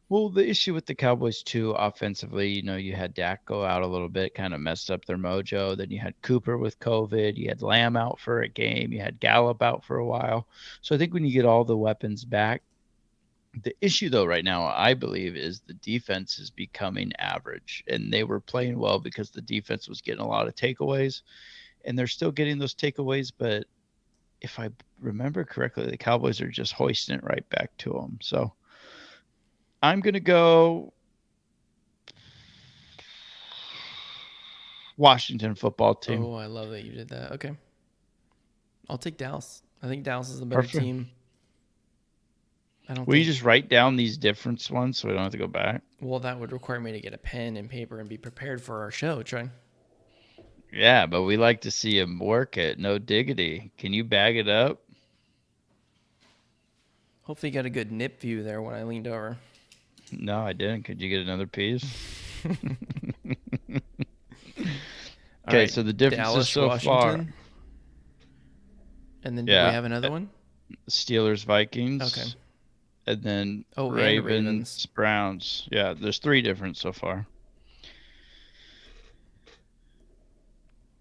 Speaker 1: well. The issue with the Cowboys too, offensively, you had Dak go out a little bit, kind of messed up their mojo. Then you had Cooper with COVID. You had Lamb out for a game. You had Gallup out for a while. So I think when you get all the weapons back. The issue, though, right now, I believe, is the defense is becoming average, and they were playing well because the defense was getting a lot of takeaways, and they're still getting those takeaways. But if I remember correctly, the Cowboys are just hoisting it right back to them. So I'm going to go Washington football team.
Speaker 2: Oh, I love that you did that. Okay. I'll take Dallas. I think Dallas is the better
Speaker 1: Perfect.
Speaker 2: team. I don't
Speaker 1: Will you
Speaker 2: think.
Speaker 1: just write down these different ones so we don't have to go back?
Speaker 2: Well, that would require me to get a pen and paper and be prepared for our show, Troy.
Speaker 1: Yeah, but we like to see him work it. No diggity. Can you bag it up?
Speaker 2: Hopefully, you got a good nip view there when I leaned over.
Speaker 1: No, I didn't. Could you get another piece? Okay,
Speaker 2: right,
Speaker 1: so the differences
Speaker 2: Dallas,
Speaker 1: so
Speaker 2: Washington.
Speaker 1: far.
Speaker 2: And then do we
Speaker 1: Yeah.
Speaker 2: have another one?
Speaker 1: Steelers, Vikings.
Speaker 2: Okay.
Speaker 1: And then
Speaker 2: Oh, and
Speaker 1: Ravens,
Speaker 2: Ravens.
Speaker 1: Browns. Yeah, there's 3 different so far.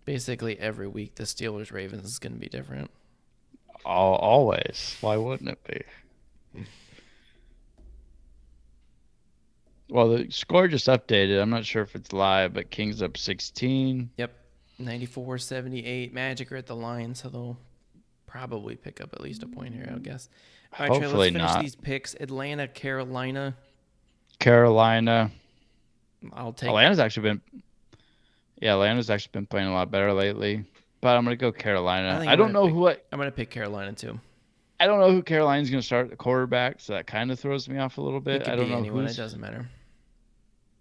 Speaker 2: Basically, every week the Steelers Ravens is going to be different.
Speaker 1: Always. Why wouldn't it be? Well, the score just updated. I'm not sure if it's live, but Kings up 16.
Speaker 2: Yep. 94-78. Magic are at the line, so they'll probably pick up at least a point here, I would guess. All right, Trey, let's
Speaker 1: Hopefully
Speaker 2: finish
Speaker 1: not.
Speaker 2: these picks. Atlanta, Carolina.
Speaker 1: Carolina.
Speaker 2: I'll take
Speaker 1: Atlanta's actually been playing a lot better lately. But I'm gonna go Carolina. I don't know who
Speaker 2: I'm going to pick Carolina, too.
Speaker 1: I don't know who Carolina's gonna start at the quarterback, so that kind of throws me off a little
Speaker 2: It
Speaker 1: bit.
Speaker 2: could
Speaker 1: I don't
Speaker 2: be
Speaker 1: know
Speaker 2: anyone.
Speaker 1: who's.
Speaker 2: It doesn't matter.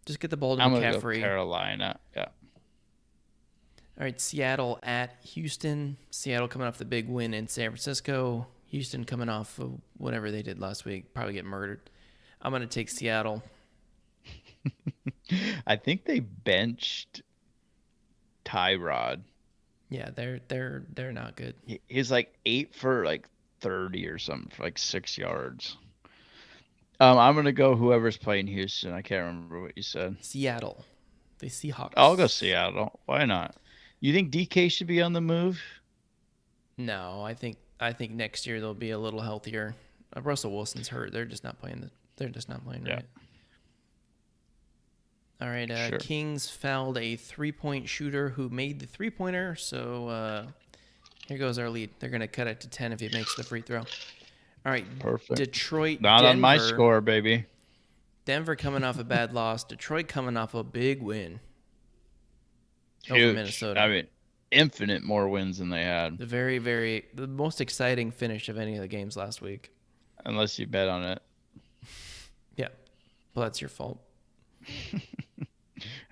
Speaker 2: Just get the ball to
Speaker 1: I'm gonna go
Speaker 2: McCaffrey.
Speaker 1: Carolina. Yeah.
Speaker 2: All right, Seattle at Houston. Seattle coming off the big win in San Francisco. Houston coming off of whatever they did last week. Probably get murdered. I'm going to take Seattle.
Speaker 1: I think they benched Tyrod.
Speaker 2: Yeah, they're not good.
Speaker 1: He's like 8 for like 30 or something for like 6 yards. I'm gonna go whoever's playing Houston. I can't remember what you said.
Speaker 2: Seattle. The Seahawks.
Speaker 1: I'll go Seattle. Why not? You think DK should be on the move?
Speaker 2: No, I think next year they'll be a little healthier. Russell Wilson's hurt. They're just not playing
Speaker 1: Yeah.
Speaker 2: right. All right,
Speaker 1: Sure.
Speaker 2: Kings fouled a 3-point shooter who made the 3-pointer. So here goes our lead. They're going to cut it to 10 if he makes the free throw. All right,
Speaker 1: Perfect.
Speaker 2: Detroit,
Speaker 1: Not
Speaker 2: Denver.
Speaker 1: on my score, baby.
Speaker 2: Denver coming off a bad loss. Detroit coming off a big win over
Speaker 1: Huge.
Speaker 2: Minnesota.
Speaker 1: I mean, infinite more wins than they had.
Speaker 2: The most exciting finish of any of the games last week.
Speaker 1: Unless you bet on it.
Speaker 2: Yeah, well, that's your fault.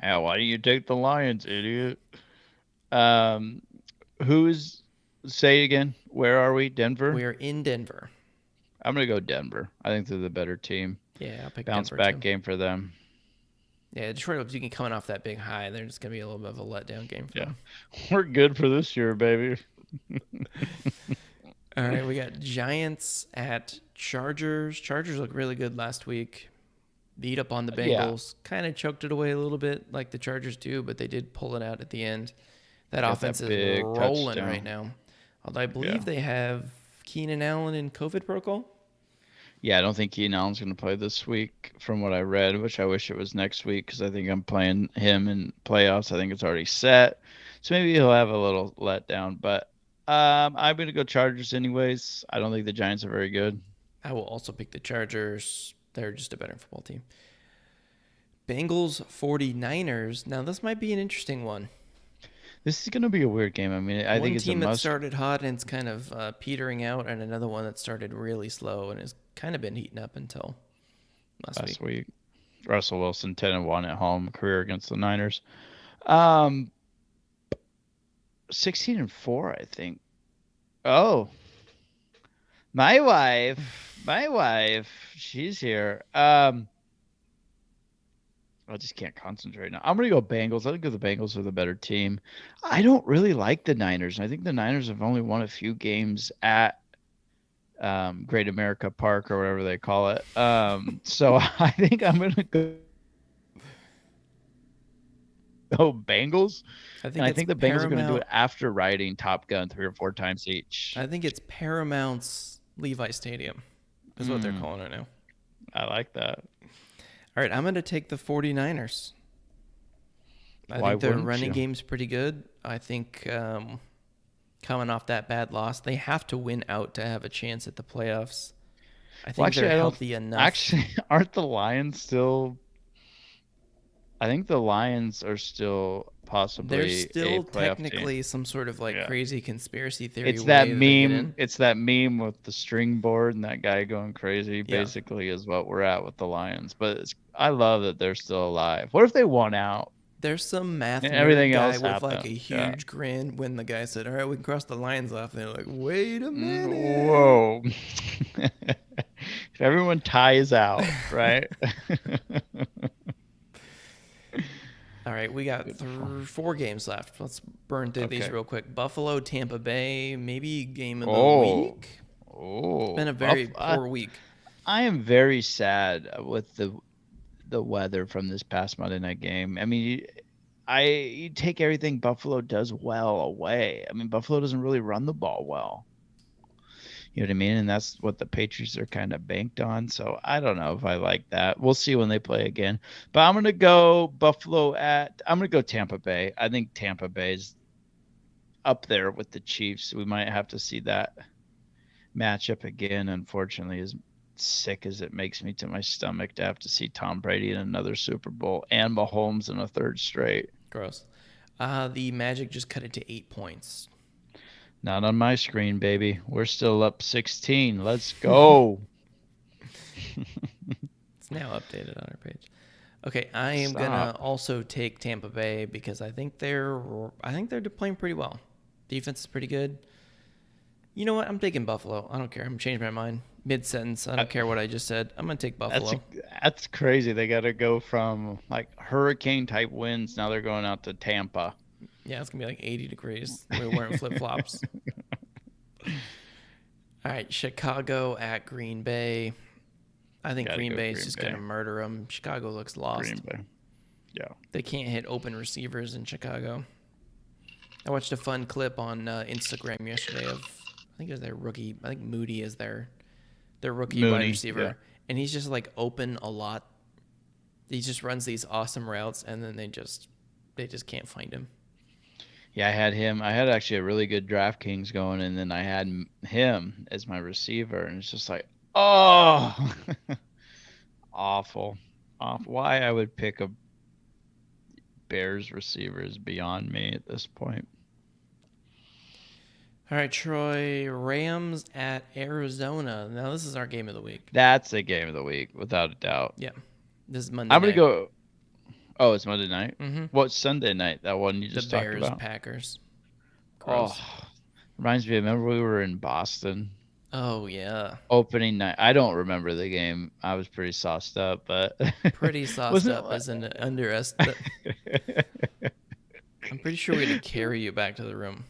Speaker 1: Yeah, why do you take the Lions, idiot? Who's say it again? Where are we? Denver?
Speaker 2: We are in Denver.
Speaker 1: I'm gonna go Denver. I think they're the better team.
Speaker 2: Yeah, I'll pick
Speaker 1: Bounce
Speaker 2: Denver
Speaker 1: back
Speaker 2: too.
Speaker 1: game for them.
Speaker 2: Yeah, Detroit, you can coming off that big high. They're just gonna be a little bit of a letdown game for them.
Speaker 1: We're good for this year, baby.
Speaker 2: All right, we got Giants at Chargers. Chargers look really good last week. Beat up on the Bengals. Kind of choked it away a little bit like the Chargers do, but they did pull it out at the end. That
Speaker 1: Got
Speaker 2: offense
Speaker 1: that
Speaker 2: is
Speaker 1: big
Speaker 2: rolling
Speaker 1: touchdown.
Speaker 2: right now. Although I believe they have Keenan Allen in COVID protocol.
Speaker 1: Yeah, I don't think Keenan Allen's going to play this week from what I read, which I wish it was next week because I think I'm playing him in playoffs. I think it's already set. So maybe he'll have a little letdown. But I'm going to go Chargers anyways. I don't think the Giants are very good.
Speaker 2: I will also pick the Chargers. They're just a better football team. Bengals 49ers. Now, this might be an interesting one.
Speaker 1: This is going to be a weird game. I mean, I think it's a
Speaker 2: One team that
Speaker 1: must.
Speaker 2: started hot and it's kind of petering out, and another one that started really slow and has kind of been heating up until last week.
Speaker 1: Russell Wilson 10-1 at home, career against the Niners. 16-4, I think. Oh, my wife My wife, she's here. I just can't concentrate now. I'm gonna go Bengals. I think the Bengals are the better team. I don't really like the Niners. I think the Niners have only won a few games at Great America Park or whatever they call it. So I think I'm gonna go Bengals,
Speaker 2: I
Speaker 1: and
Speaker 2: think
Speaker 1: I
Speaker 2: it's
Speaker 1: think the Bengals are gonna do
Speaker 2: Paramount.
Speaker 1: it after riding Top Gun 3 or 4 times each.
Speaker 2: I think it's Paramount's Levi Stadium, is what they're
Speaker 1: Mm,
Speaker 2: calling it now.
Speaker 1: I like that.
Speaker 2: All right, I'm going to take the 49ers. I
Speaker 1: Why
Speaker 2: think their
Speaker 1: wouldn't
Speaker 2: running
Speaker 1: you?
Speaker 2: game's pretty good. I think coming off that bad loss, they have to win out to have a chance at the playoffs. I
Speaker 1: Well,
Speaker 2: think
Speaker 1: actually,
Speaker 2: they're
Speaker 1: I don't.
Speaker 2: healthy enough.
Speaker 1: Actually, aren't the Lions still? I think the Lions are still
Speaker 2: There's
Speaker 1: possibly a
Speaker 2: still
Speaker 1: playoff team.
Speaker 2: technically some sort of like
Speaker 1: Yeah.
Speaker 2: crazy conspiracy theory
Speaker 1: It's that
Speaker 2: way that they get
Speaker 1: meme.
Speaker 2: in.
Speaker 1: It's that meme with the string board and that guy going crazy.
Speaker 2: Yeah.
Speaker 1: Basically, is what we're at with the Lions. But I love that they're still alive. What if they won out
Speaker 2: There's some math
Speaker 1: and
Speaker 2: nerd
Speaker 1: everything
Speaker 2: guy
Speaker 1: else
Speaker 2: with like a
Speaker 1: happened? Yeah.
Speaker 2: huge grin when the guy said, "All right, we can cross the lines off." And they're like, "Wait a
Speaker 1: Whoa.
Speaker 2: minute."
Speaker 1: If everyone ties out, right?
Speaker 2: All right, we got
Speaker 1: Good for-
Speaker 2: 4 games left. Let's burn through these
Speaker 1: Okay.
Speaker 2: real quick. Buffalo, Tampa Bay, maybe game of the
Speaker 1: Oh.
Speaker 2: week. It's been
Speaker 1: Oh.
Speaker 2: a very poor week.
Speaker 1: I am very sad with the weather from this past Monday night game. I mean, you take everything Buffalo does well away. I mean, Buffalo doesn't really run the ball well. You know what I mean? And that's what the Patriots are kind of banked on. So I don't know if I like that. We'll see when they play again. But I'm gonna go I'm gonna go Tampa Bay. I think Tampa Bay's up there with the Chiefs. We might have to see that matchup again, unfortunately, as sick as it makes me to my stomach to have to see Tom Brady in another Super Bowl and Mahomes in a third straight.
Speaker 2: Gross. The Magic just cut it to 8 points.
Speaker 1: Not on my screen, baby. We're still up 16. Let's go.
Speaker 2: It's now updated on our page. Okay, I am gonna
Speaker 1: Stop.
Speaker 2: also take Tampa Bay because I think they're playing pretty well. Defense is pretty good. You know what? I'm taking Buffalo. I don't care. I'm changing my mind mid sentence. I don't care what I just said. I'm gonna take Buffalo.
Speaker 1: That's crazy. They got to go from like hurricane type winds. Now they're going out to Tampa.
Speaker 2: Yeah, it's gonna be like 80 degrees. We're wearing flip flops. All right, Chicago at Green Bay. I think
Speaker 1: Gotta
Speaker 2: Green
Speaker 1: go
Speaker 2: Bay is
Speaker 1: Green
Speaker 2: just
Speaker 1: Bay.
Speaker 2: gonna murder them. Chicago looks lost.
Speaker 1: Green Bay. Yeah.
Speaker 2: They can't hit open receivers in Chicago. I watched a fun clip on Instagram yesterday of I think it was their rookie. I think Moody is their rookie wide
Speaker 1: Mooney,
Speaker 2: receiver,
Speaker 1: yeah.
Speaker 2: and he's just like open a lot. He just runs these awesome routes, and then they just can't find him.
Speaker 1: Yeah, I had him. I had actually a really good DraftKings going, and then I had him as my receiver, and it's just like, oh, awful. Why I would pick a Bears receiver is beyond me at this point.
Speaker 2: All right, Troy, Rams at Arizona. Now this is our game of the week.
Speaker 1: That's a game of the week, without a doubt.
Speaker 2: Yeah, this is Monday
Speaker 1: I'm gonna
Speaker 2: night.
Speaker 1: go. Oh, it's Monday night.
Speaker 2: Mm-hmm.
Speaker 1: What's Sunday night? That one you
Speaker 2: The
Speaker 1: just
Speaker 2: Bears,
Speaker 1: talked about.
Speaker 2: Packers. Gross.
Speaker 1: Oh, reminds me. Remember we were in Boston
Speaker 2: Oh yeah,
Speaker 1: opening night. I don't remember the game. I was pretty sauced up, but
Speaker 2: pretty sauced
Speaker 1: wasn't
Speaker 2: up as an underestimate. I'm pretty sure we had to carry you back to the room.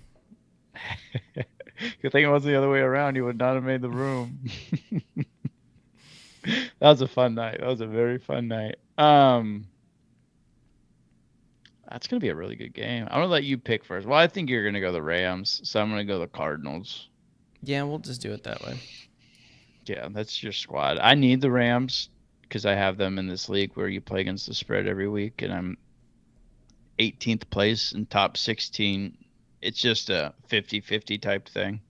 Speaker 1: Good thing it was the other way around. You would not have made the room. That was a fun night. That was a very fun night. That's gonna be a really good game. I'm gonna let you pick first. Well, I think you're gonna go the Rams, so I'm gonna go the Cardinals.
Speaker 2: Yeah, we'll just do it that way.
Speaker 1: Yeah, that's your squad. I need the Rams because I have them in this league where you play against the spread every week, and I'm 18th place in top 16. It's just a 50-50 type thing.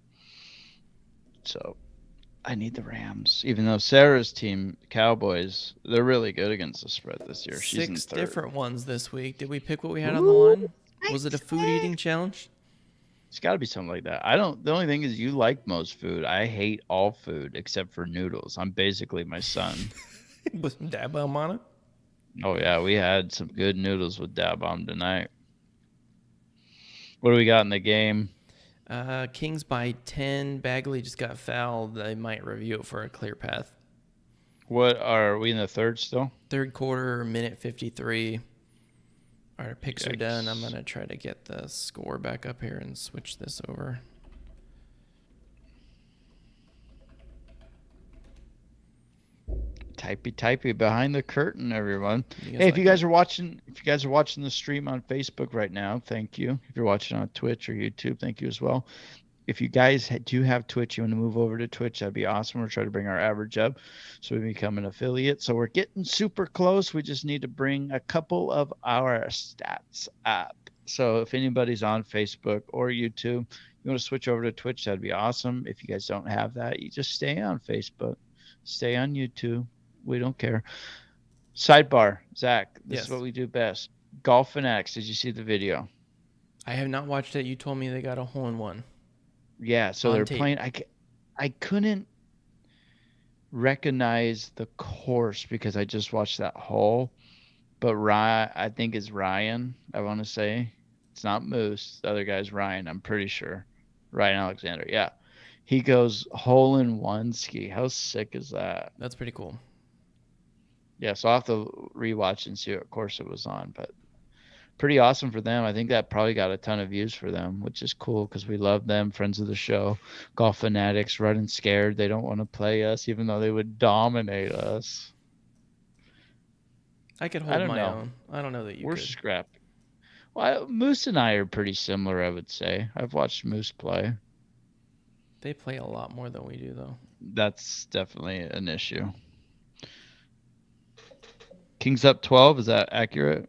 Speaker 1: So I need the Rams, even though Sarah's team, Cowboys, they're really good against the spread this year. She's in
Speaker 2: 6
Speaker 1: third.
Speaker 2: different ones this week. Did we pick what we had on the line? Was it a food eating challenge?
Speaker 1: It's got to be something like that. The only thing is you like most food. I hate all food except for noodles. I'm basically my son.
Speaker 2: With some dab bomb on it?
Speaker 1: Oh, yeah, we had some good noodles with dab bomb tonight. What do we got in the game?
Speaker 2: Kings by 10. Bagley just got fouled. They might review it for a clear path.
Speaker 1: What are we in the third still?
Speaker 2: Third quarter, minute 53. Our picks are done. I'm
Speaker 1: Yikes.
Speaker 2: going to try to get the score back up here and switch this over.
Speaker 1: Typey behind the curtain, everyone.
Speaker 2: You
Speaker 1: Hey, if
Speaker 2: like
Speaker 1: you guys are watching the stream on Facebook right now, thank you. If you're watching on Twitch or YouTube, thank you as well. If you guys do have Twitch, you want to move over to Twitch, that'd be awesome. We're trying to bring our average up so we become an affiliate. So we're getting super close. We just need to bring a couple of our stats up. So if anybody's on Facebook or YouTube, you want to switch over to Twitch, that'd be awesome. If you guys don't have that, you just stay on Facebook, stay on YouTube. We don't care. Sidebar, Zach, this is what we do best. Golf Fanatics, did you see the video?
Speaker 2: I have not watched it. You told me they got a hole-in-one.
Speaker 1: Yeah, so they're playing. I couldn't recognize the course because I just watched that hole. But I think it's Ryan, I want to say. It's not Moose. The other guy's Ryan, I'm pretty sure. Ryan Alexander, yeah. He goes hole-in-one ski. How sick is that?
Speaker 2: That's pretty cool.
Speaker 1: Yeah, so I'll have to rewatch and see what course it was on. But pretty awesome for them. I think that probably got a ton of views for them, which is cool because we love them, friends of the show. Golf Fanatics, running scared. They don't want to play us, even though they would dominate us.
Speaker 2: I could hold my own. I don't know that you
Speaker 1: We're
Speaker 2: could.
Speaker 1: scrappy. Well, Moose and I are pretty similar, I would say. I've watched Moose play.
Speaker 2: They play a lot more than we do, though.
Speaker 1: That's definitely an issue. Kings up 12. Is that accurate?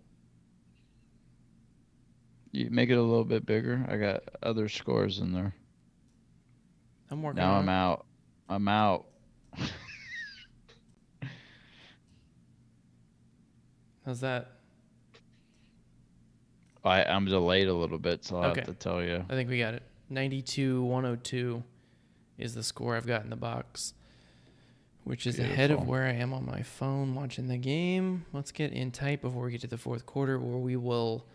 Speaker 1: You make it a little bit bigger. I got other scores in there.
Speaker 2: I'm working
Speaker 1: now
Speaker 2: on
Speaker 1: I'm
Speaker 2: it.
Speaker 1: out. I'm out.
Speaker 2: How's that?
Speaker 1: I'm delayed a little bit, so I'll have to tell you.
Speaker 2: I think we got it. 92-102 is the score I've got in the box, which is ahead of where I am on my phone watching the game. Let's get in tight before we get to the fourth quarter, where we will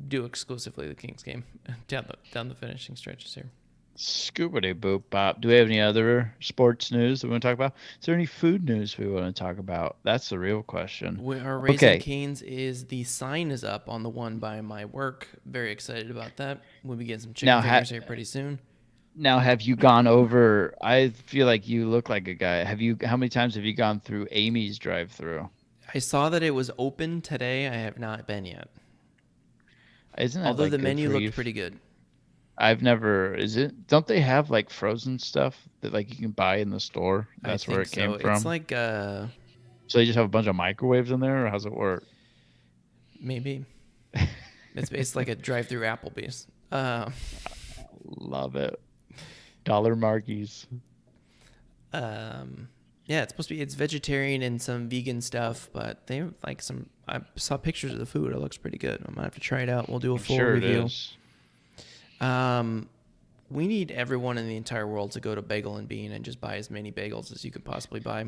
Speaker 2: do exclusively the Kings game down the finishing stretches here.
Speaker 1: Scoobity boop bop. Do we have any other sports news that we want to talk about? Is there any food news we want to talk about? That's the real question.
Speaker 2: Our Raising Cane's is the sign is up on the one by my work. Very excited about that. We'll be getting some chicken fingers here pretty soon.
Speaker 1: Now, have you gone over? I feel like you look like a guy. How many times have you gone through Amy's drive-through?
Speaker 2: I saw that it was open today. I have not been yet.
Speaker 1: Isn't it?
Speaker 2: Although the menu looked pretty good.
Speaker 1: I've never. Is it? Don't they have like frozen stuff that like you can buy in the store? That's where it came from.
Speaker 2: It's like
Speaker 1: So they just have a bunch of microwaves in there, or how's it work?
Speaker 2: Maybe. It's like a drive-through Applebee's.
Speaker 1: Love it. Dollar Margies.
Speaker 2: Yeah, it's supposed to be. It's vegetarian and some vegan stuff, but they like some. I saw pictures of the food. It looks pretty good. I'm gonna have to try it out. We'll do a full review. It is. We need everyone in the entire world to go to Bagel and Bean and just buy as many bagels as you could possibly buy.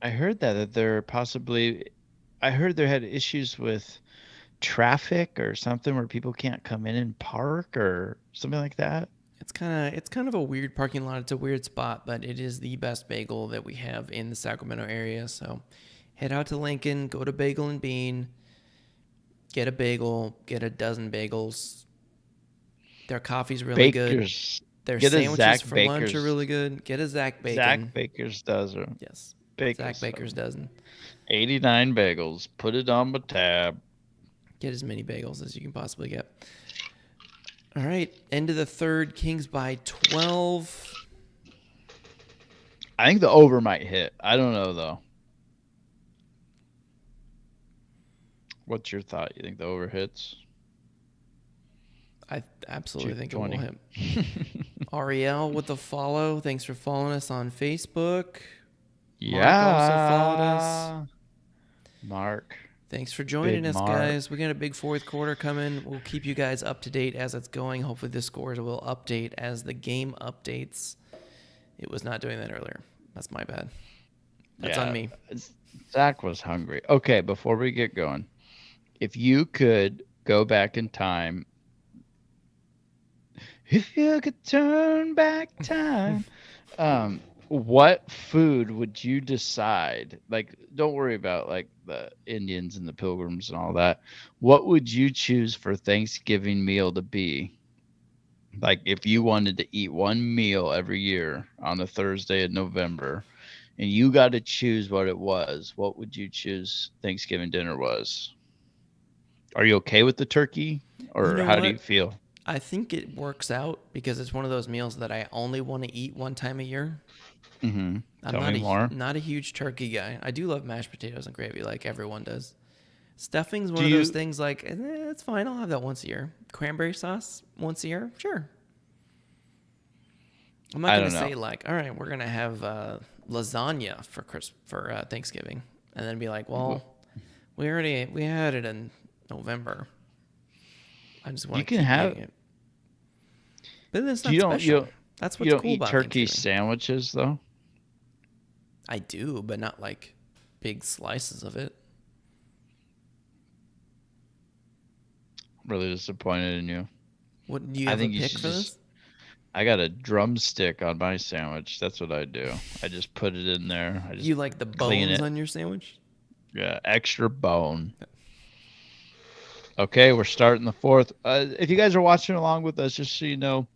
Speaker 1: I heard that they're possibly. I heard they had issues with traffic or something where people can't come in and park or something like that.
Speaker 2: It's kind of a weird parking lot. It's a weird spot, but it is the best bagel that we have in the Sacramento area. So head out to Lincoln, go to Bagel and Bean, get a bagel, get a dozen bagels. Their coffee's really good. Their sandwiches for lunch are really good. Get a Zach Bacon.
Speaker 1: Zach Baker's dozen.
Speaker 2: Yes.
Speaker 1: Zach
Speaker 2: Baker's dozen.
Speaker 1: 89 bagels. Put it on my tab.
Speaker 2: Get as many bagels as you can possibly get. All right. End of the third. Kings by 12.
Speaker 1: I think the over might hit. I don't know, though. What's your thought? You think the over hits?
Speaker 2: I absolutely think it will hit. Ariel with the follow. Thanks for following us on Facebook.
Speaker 1: Yeah.
Speaker 2: Mark also followed us.
Speaker 1: Mark.
Speaker 2: Thanks for joining us, guys. We got a big fourth quarter coming. We'll keep you guys up to date as it's going. Hopefully the scores will update as the game updates. It was not doing that earlier. That's my bad. That's on me.
Speaker 1: Zach was hungry. Okay, before we get going, if you could go back in time If you could turn back time. Um, what food would you decide? Like, don't worry about like the Indians and the Pilgrims and all that. What would you choose for Thanksgiving meal to be? Like, if you wanted to eat one meal every year on a Thursday in November, and you got to choose what it was, what would you choose Thanksgiving dinner was? Are you okay with the turkey,
Speaker 2: You
Speaker 1: or
Speaker 2: know
Speaker 1: how do you
Speaker 2: what?
Speaker 1: feel?
Speaker 2: I think it works out because it's one of those meals that I only want to eat one time a year.
Speaker 1: Mm-hmm.
Speaker 2: I'm
Speaker 1: Tell me more.
Speaker 2: not a huge turkey guy. I do love mashed potatoes and gravy like everyone does. Stuffing's one
Speaker 1: Do
Speaker 2: of those
Speaker 1: you?
Speaker 2: things like it's fine. I'll have that once a year. Cranberry sauce once a year, sure. I'm not
Speaker 1: I
Speaker 2: gonna
Speaker 1: don't know.
Speaker 2: say like, all right, we're gonna have lasagna for Thanksgiving, and then be like,
Speaker 1: Wh-
Speaker 2: well, we had it in November. I just
Speaker 1: You
Speaker 2: want to
Speaker 1: can
Speaker 2: keep
Speaker 1: have.
Speaker 2: eating it, but then it's
Speaker 1: You
Speaker 2: not
Speaker 1: don't. You
Speaker 2: special.
Speaker 1: don't.
Speaker 2: That's
Speaker 1: You
Speaker 2: what's
Speaker 1: don't
Speaker 2: cool
Speaker 1: eat
Speaker 2: about
Speaker 1: turkey
Speaker 2: Thanksgiving.
Speaker 1: sandwiches though.
Speaker 2: I do, but not like big slices of it.
Speaker 1: I'm really disappointed in you.
Speaker 2: What do you
Speaker 1: I
Speaker 2: have a
Speaker 1: think you
Speaker 2: pick
Speaker 1: should
Speaker 2: for
Speaker 1: just.
Speaker 2: this?
Speaker 1: I got a drumstick on my sandwich. That's what I do. I just put it in there. I just
Speaker 2: You like the
Speaker 1: clean
Speaker 2: bones
Speaker 1: it.
Speaker 2: on your sandwich?
Speaker 1: Yeah, extra bone. Okay, we're starting the fourth. If you guys are watching along with us, just so you know,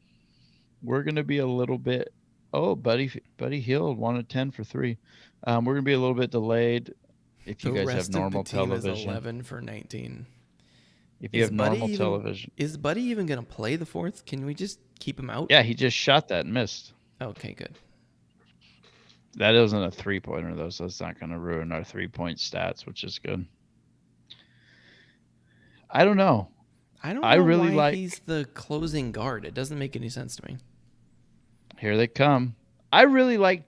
Speaker 1: we're gonna be a little bit. Oh, Buddy Hill wanted 10 for three. We're gonna be a little bit delayed. If you
Speaker 2: The
Speaker 1: guys have
Speaker 2: rest of the
Speaker 1: normal
Speaker 2: team is
Speaker 1: television,
Speaker 2: 11 for 19.
Speaker 1: if you
Speaker 2: Is
Speaker 1: have
Speaker 2: Buddy
Speaker 1: normal
Speaker 2: even
Speaker 1: television,
Speaker 2: is Buddy even gonna play the fourth? Can we just keep him out?
Speaker 1: yeah, he just shot that and missed.
Speaker 2: Okay, good.
Speaker 1: That isn't a 3-pointer though, so it's not gonna ruin our 3-point stats, which is good. I don't know.
Speaker 2: I don't
Speaker 1: I
Speaker 2: know
Speaker 1: really
Speaker 2: why he's
Speaker 1: like.
Speaker 2: the closing guard. It doesn't make any sense to me.
Speaker 1: Here they come. I really like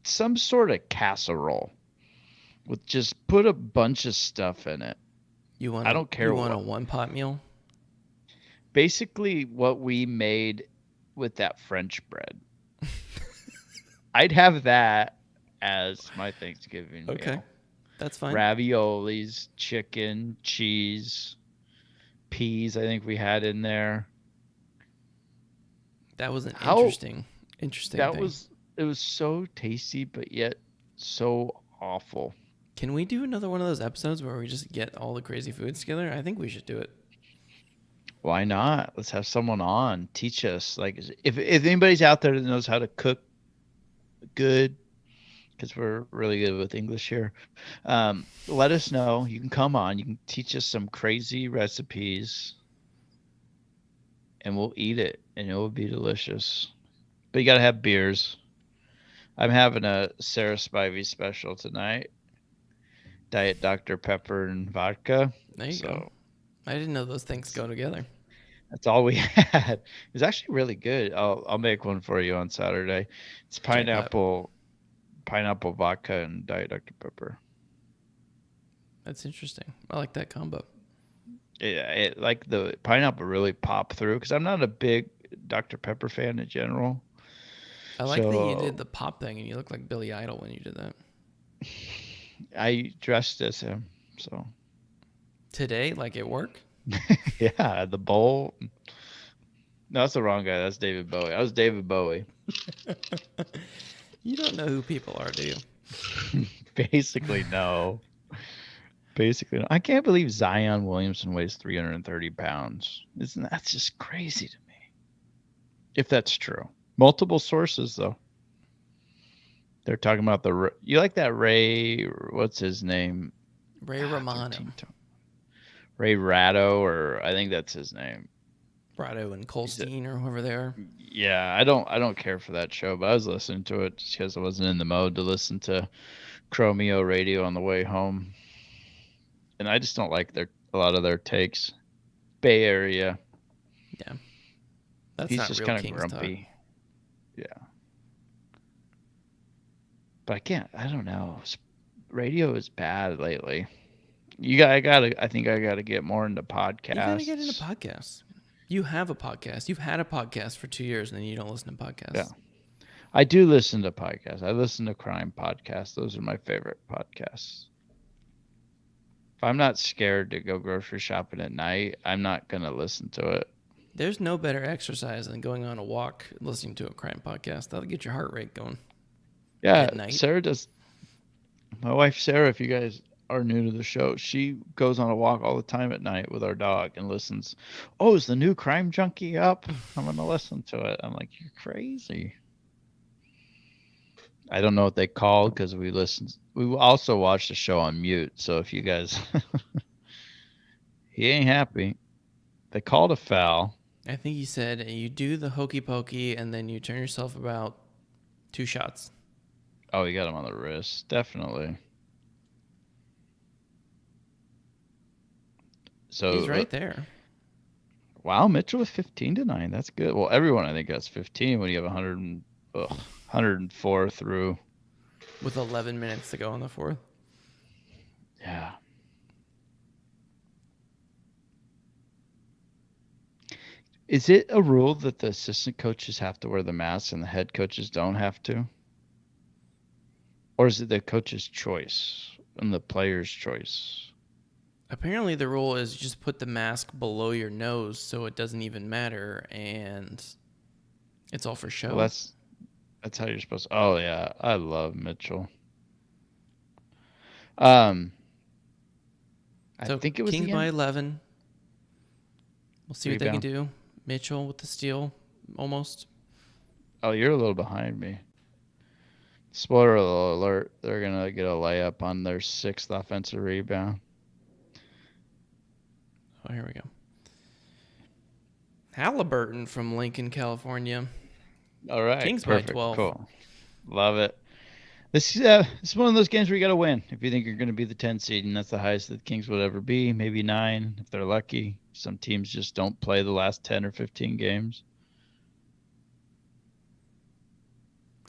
Speaker 1: some sort of casserole with just put a bunch of stuff in it. I don't care
Speaker 2: You want a
Speaker 1: what.
Speaker 2: one pot meal?
Speaker 1: Basically, what we made with that French bread. I'd have that as my Thanksgiving
Speaker 2: Okay,
Speaker 1: meal.
Speaker 2: that's fine.
Speaker 1: Raviolis, chicken, cheese, peas. I think we had in there.
Speaker 2: That was an
Speaker 1: How
Speaker 2: interesting
Speaker 1: that
Speaker 2: thing.
Speaker 1: was. It was so tasty, but yet so awful.
Speaker 2: Can we do another one of those episodes where we just get all the crazy foods together? I think we should do it.
Speaker 1: Why not? Let's have someone on teach us. Like, if anybody's out there that knows how to cook good, because we're really good with English here, let us know. You can come on. You can teach us some crazy recipes, and we'll eat it, and it will be delicious. But you gotta have beers. I'm having a Sarah Spivey special tonight. Diet Dr. Pepper and vodka.
Speaker 2: There you go.
Speaker 1: So
Speaker 2: I didn't know those things
Speaker 1: that's
Speaker 2: go together.
Speaker 1: that's all we had. It was actually really good. I'll make one for you on Saturday. It's
Speaker 2: Jackpot.
Speaker 1: pineapple vodka and Diet Dr. Pepper.
Speaker 2: That's interesting. I like that combo.
Speaker 1: Yeah, like the pineapple really popped through because I'm not a big Dr. Pepper fan in general.
Speaker 2: I like that you did
Speaker 1: So
Speaker 2: the pop thing and you look like Billy Idol when you did that.
Speaker 1: I dressed as him. So
Speaker 2: Today, like at work?
Speaker 1: yeah, the bowl. No, that's the wrong guy. That's David Bowie. I was David Bowie.
Speaker 2: You don't know who people are, do you?
Speaker 1: Basically, no. Basically, no. I can't believe Zion Williamson weighs 330 pounds. Isn't that's just crazy to me? If that's true. Multiple sources, though. They're talking about you like that Ray, what's his name?
Speaker 2: Ray Romano.
Speaker 1: Ray Ratto, or I think that's his name.
Speaker 2: Brado and
Speaker 1: He's a,
Speaker 2: Colstein or whoever they are.
Speaker 1: yeah, I don't care for that show, but I was listening to it just because I wasn't in the mode to listen to Chromeo radio on the way home. And I just don't like a lot of their takes. Bay Area.
Speaker 2: Yeah. That's
Speaker 1: He's
Speaker 2: not
Speaker 1: just
Speaker 2: real
Speaker 1: kind of
Speaker 2: Kings talk.
Speaker 1: grumpy. Yeah. But I can't. I don't know. Radio is bad lately. I think I gotta get more into
Speaker 2: You got to get into
Speaker 1: podcasts.
Speaker 2: podcasts. You have a podcast. You've had a podcast for 2 years and then you don't listen to
Speaker 1: Yeah.
Speaker 2: podcasts.
Speaker 1: I do listen to podcasts. I listen to crime podcasts. Those are my favorite podcasts. If I'm not scared to go grocery shopping at night, I'm not gonna listen to it.
Speaker 2: There's no better exercise than going on a walk and listening to a crime podcast. That'll get your heart rate going
Speaker 1: Yeah,
Speaker 2: at night.
Speaker 1: Sarah does. My wife Sarah, if you guys are new to the show, she goes on a walk all the time at night with our dog and listens. Oh, is the new Crime Junkie up? I'm gonna listen to it. I'm like, you're crazy. I don't know what they called because we listened. We also watched the show on mute. So if you guys, he ain't happy. They called a foul.
Speaker 2: I think he said you do the hokey pokey and then you turn yourself about 2 shots.
Speaker 1: Oh, he got him on the wrist. Definitely. So
Speaker 2: He's right there.
Speaker 1: Wow, Mitchell with 15-9. That's good. Well, everyone I think has 15 when you have 104 through.
Speaker 2: With 11 minutes to go in the fourth.
Speaker 1: Yeah. Is it a rule that the assistant coaches have to wear the mask and the head coaches don't have to? Or is it the coach's choice and the player's choice?
Speaker 2: Apparently the rule is just put the mask below your nose so it doesn't even matter, and it's all for show.
Speaker 1: Well, that's how you're supposed to. Oh, yeah. I love Mitchell. I think it was
Speaker 2: Kings by 11. We'll see what they can
Speaker 1: Rebound.
Speaker 2: do. Mitchell with the steal, almost.
Speaker 1: Oh, you're a little behind me. Spoiler alert, they're going to get a layup on their 6th offensive rebound.
Speaker 2: Oh, here we go. Halliburton from Lincoln, California.
Speaker 1: All right.
Speaker 2: Kings
Speaker 1: perfect.
Speaker 2: by 12.
Speaker 1: Cool. Love it. This is one of those games where you got to win. If you think you're going to be the 10 seed, and that's the highest that the Kings would ever be, maybe 9 if they're lucky. Some teams just don't play the last 10 or 15 games.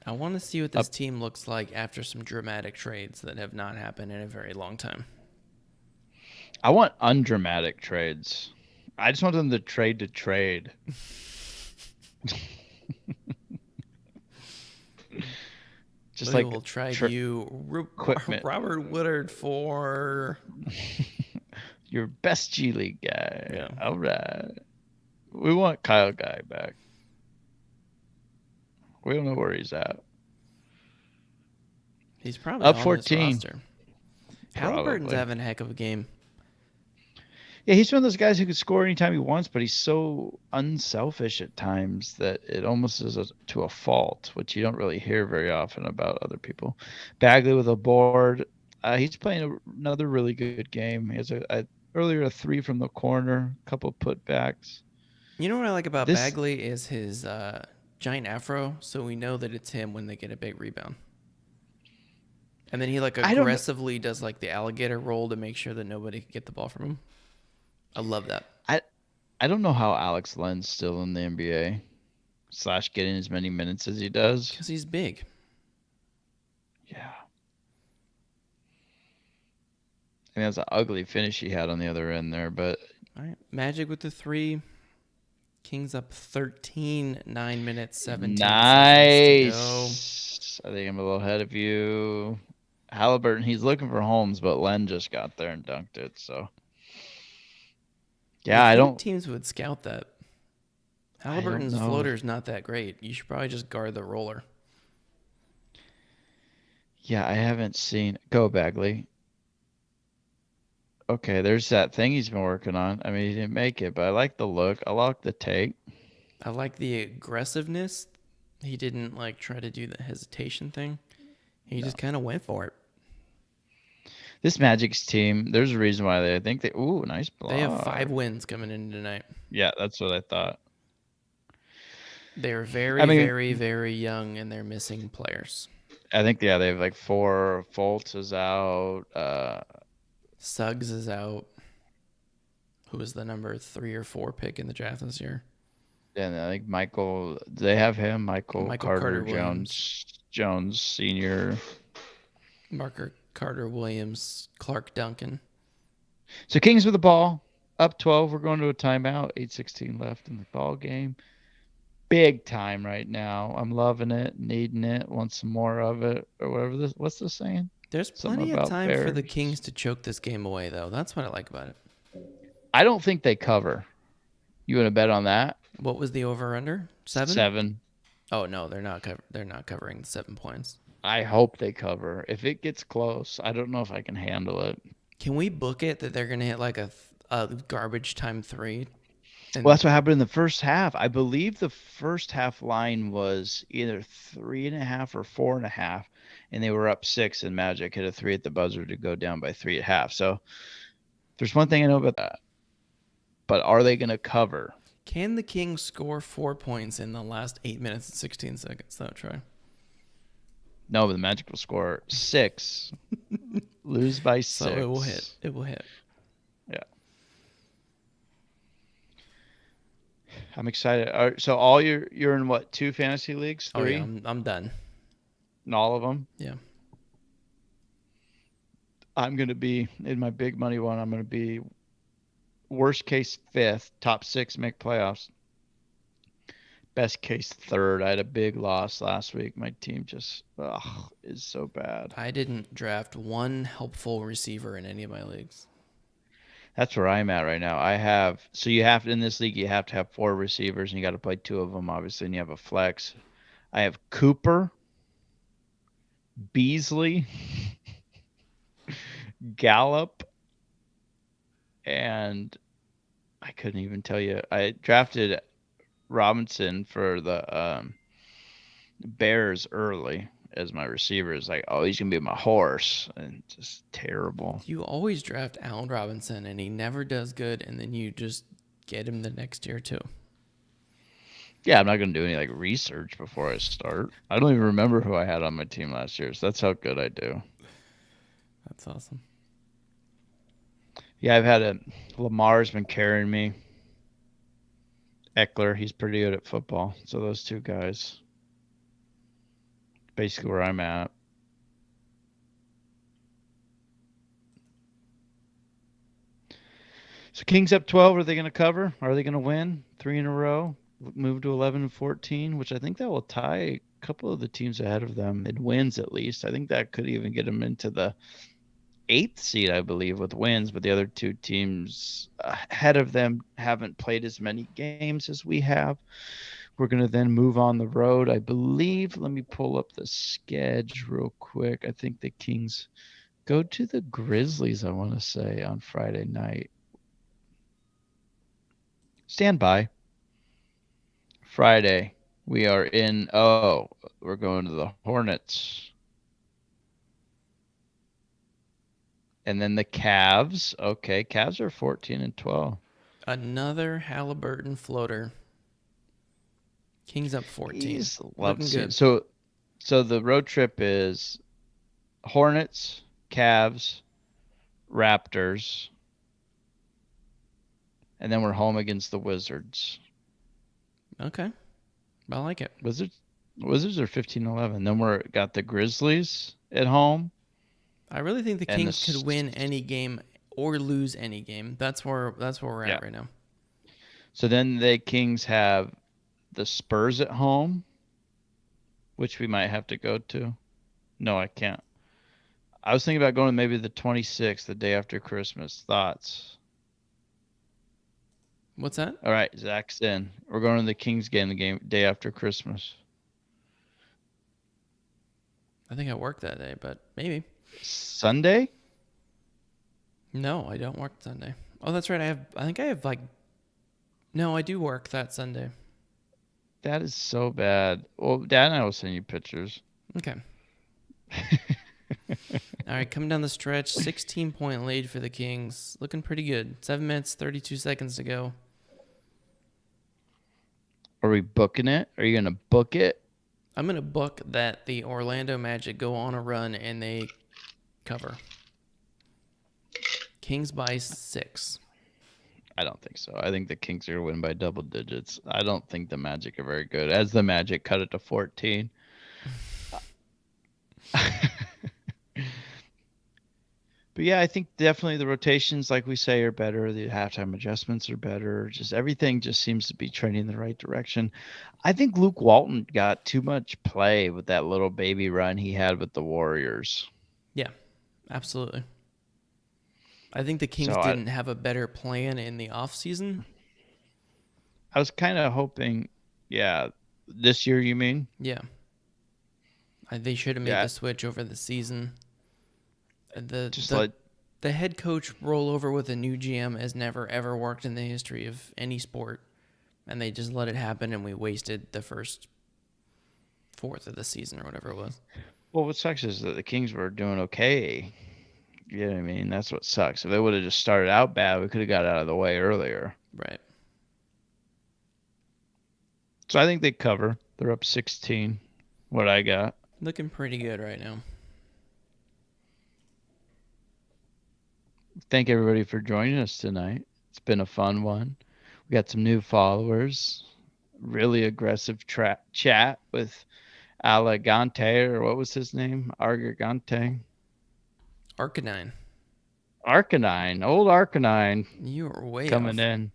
Speaker 2: I want to see what this team looks like after some dramatic trades that have not happened in a very long time.
Speaker 1: I want undramatic trades. I just want them to trade. Just
Speaker 2: We
Speaker 1: like
Speaker 2: will trade you
Speaker 1: equipment.
Speaker 2: Robert Woodard for
Speaker 1: your best G League guy.
Speaker 2: Yeah.
Speaker 1: All right. We want Kyle Guy back. We don't know where he's at.
Speaker 2: He's probably
Speaker 1: Up
Speaker 2: on
Speaker 1: 14.
Speaker 2: this roster. Halliburton's having a heck of a game.
Speaker 1: Yeah, he's one of those guys who could score anytime he wants, but he's so unselfish at times that it almost is to a fault, which you don't really hear very often about other people. Bagley with a board. He's playing another really good game. He has earlier a 3 from the corner, a couple putbacks.
Speaker 2: You know what I like about Bagley is his giant afro, so we know that it's him when they get a big rebound. And then he aggressively does like the alligator roll to make sure that nobody can get the ball from him. I love that.
Speaker 1: I don't know how Alex Len's still in the NBA / getting as many minutes as he does.
Speaker 2: Because he's big.
Speaker 1: Yeah. And that's an ugly finish he had on the other end there, but
Speaker 2: all right. Magic with the 3. Kings up 13, 9 minutes, 17 seconds to go.
Speaker 1: I think I'm a little ahead of you. Halliburton, he's looking for Holmes, but Len just got there and dunked it, so. Yeah, I don't.
Speaker 2: Teams would scout that. Halliburton's floater is not that great. You should probably just guard the roller.
Speaker 1: Yeah, I haven't seen. Go, Bagley. Okay, there's that thing he's been working on. I mean, he didn't make it, but I like the look. I like the take.
Speaker 2: I like the aggressiveness. He didn't try to do the hesitation thing. He just kind of went for it.
Speaker 1: This Magic's team, there's a reason why I think ooh, nice block.
Speaker 2: They have 5 wins coming in tonight.
Speaker 1: Yeah, that's what I thought.
Speaker 2: They're very, very young, and they're missing players.
Speaker 1: I think, they have 4. Fultz is out.
Speaker 2: Suggs is out. Who was the number 3 or 4 pick in the draft this year?
Speaker 1: And I think they have him, Michael Carter Jones Sr.
Speaker 2: Marker Carter Williams, Clark Duncan.
Speaker 1: So Kings with the ball, up 12. We're going to a timeout. 8:16 left in the ball game. Big time right now. I'm loving it, needing it, want some more of it, or whatever. What's this saying?
Speaker 2: There's plenty of time for the Kings to choke this game away, though. That's what I like about it.
Speaker 1: I don't think they cover. You want to bet on that?
Speaker 2: What was the over/under? 7?
Speaker 1: 7.
Speaker 2: Oh no, they're not covering the 7 points.
Speaker 1: I hope they cover. If it gets close, I don't know if I can handle it.
Speaker 2: Can we book it that they're gonna hit like a garbage time 3?
Speaker 1: Well,
Speaker 2: And
Speaker 1: that's what happened in the first half. I believe the first half line was either 3.5 or 4.5, and they were up 6, and Magic hit a 3 at the buzzer to go down by 3 at half. So there's one thing I know about that. But are they going to cover?
Speaker 2: can the Kings score 4 points in the last 8 minutes and 16 seconds? Though, Troy.
Speaker 1: No, but the Magic will score 6, lose by 6.
Speaker 2: So it will hit. It will hit.
Speaker 1: Yeah. I'm excited. So all you're in what, 2 fantasy leagues? 3?
Speaker 2: Oh yeah, I'm done.
Speaker 1: In all of them?
Speaker 2: Yeah.
Speaker 1: I'm going to be, in my big money one, I'm going to be worst case 5th, top 6 make playoffs. Best case 3rd. I had a big loss last week. My team just is so bad.
Speaker 2: I didn't draft one helpful receiver in any of my leagues.
Speaker 1: That's where I'm at right now. So you have to, in this league, you have to have 4 receivers, and you got to play 2 of them, obviously, and you have a flex. I have Cooper, Beasley, Gallup, and I couldn't even tell you. I drafted Robinson for the Bears early as my receiver. Is like, oh, he's gonna be my horse, and just terrible.
Speaker 2: You always draft Allen Robinson, and he never does good, and then you just get him the next year too.
Speaker 1: Yeah, I'm not gonna do any like research before I start. I don't even remember who I had on my team last year, so that's how good I do.
Speaker 2: That's awesome.
Speaker 1: Yeah, I've had Lamar's been carrying me. Eckler, he's pretty good at football. So those 2 guys, basically where I'm at. So Kings up 12. Are they going to cover? Are they going to win 3 in a row? Move to 11 and 14, which I think that will tie a couple of the teams ahead of them in wins at least. I think that could even get them into the 8th seed, I believe, with wins, but the other 2 teams ahead of them haven't played as many games as we have. We're going to then move on the road, I believe. Let me pull up the schedule real quick. I think the Kings go to the Grizzlies, I want to say, on Friday night. Stand by. Friday, we are in, we're going to the Hornets. And then the Cavs. Okay, Cavs are 14 and 12.
Speaker 2: Another Halliburton floater. Kings up 14.
Speaker 1: He's
Speaker 2: looking good.
Speaker 1: So the road trip is Hornets, Cavs, Raptors, and then we're home against the Wizards.
Speaker 2: Okay, I like it.
Speaker 1: Wizards are 15-11. Then we're got the Grizzlies at home.
Speaker 2: I really think the Kings could win any game or lose any game. That's where we're at right now.
Speaker 1: So then the Kings have the Spurs at home, which we might have to go to. No, I can't. I was thinking about going to maybe the 26th, the day after Christmas. Thoughts?
Speaker 2: What's that?
Speaker 1: All right, Zach's in. We're going to the Kings game, the day after Christmas.
Speaker 2: I think I work that day, but maybe.
Speaker 1: Sunday?
Speaker 2: No, I don't work Sunday. Oh, that's right. No, I do work that Sunday.
Speaker 1: That is so bad. Well, Dad and I will send you pictures.
Speaker 2: Okay. All right, coming down the stretch, 16-point lead for the Kings. Looking pretty good. 7 minutes, 32 seconds to go.
Speaker 1: Are we booking it? Are you going to book it?
Speaker 2: I'm going to book that the Orlando Magic go on a run and they cover. Kings by 6.
Speaker 1: I don't think so. I think the Kings are going to win by double digits. I don't think the Magic are very good. As the Magic cut it to 14. But yeah, I think definitely the rotations, like we say, are better. The halftime adjustments are better. Just everything just seems to be trending in the right direction. I think Luke Walton got too much play with that little baby run he had with the Warriors.
Speaker 2: Yeah, absolutely. I think the Kings didn't have a better plan in the offseason.
Speaker 1: I was kind of hoping, yeah, this year you mean?
Speaker 2: Yeah, they should have made
Speaker 1: Yeah,
Speaker 2: the switch over the season. The
Speaker 1: just
Speaker 2: the
Speaker 1: let
Speaker 2: the head coach rollover with a new GM has never ever worked in the history of any sport, and they just let it happen, and we wasted the first fourth of the season or whatever it was.
Speaker 1: well, what sucks is that the Kings were doing okay. You know what I mean? That's what sucks. If they would have just started out bad, we could have got out of the way earlier.
Speaker 2: Right.
Speaker 1: So I think they cover. They're up 16. What I got.
Speaker 2: Looking pretty good right now.
Speaker 1: Thank everybody for joining us tonight. It's been a fun one. We got some new followers. Really aggressive chat with Alagante, or what was his name? Argagante.
Speaker 2: Arcanine.
Speaker 1: Arcanine. Old Arcanine
Speaker 2: You are way
Speaker 1: coming
Speaker 2: off.
Speaker 1: in.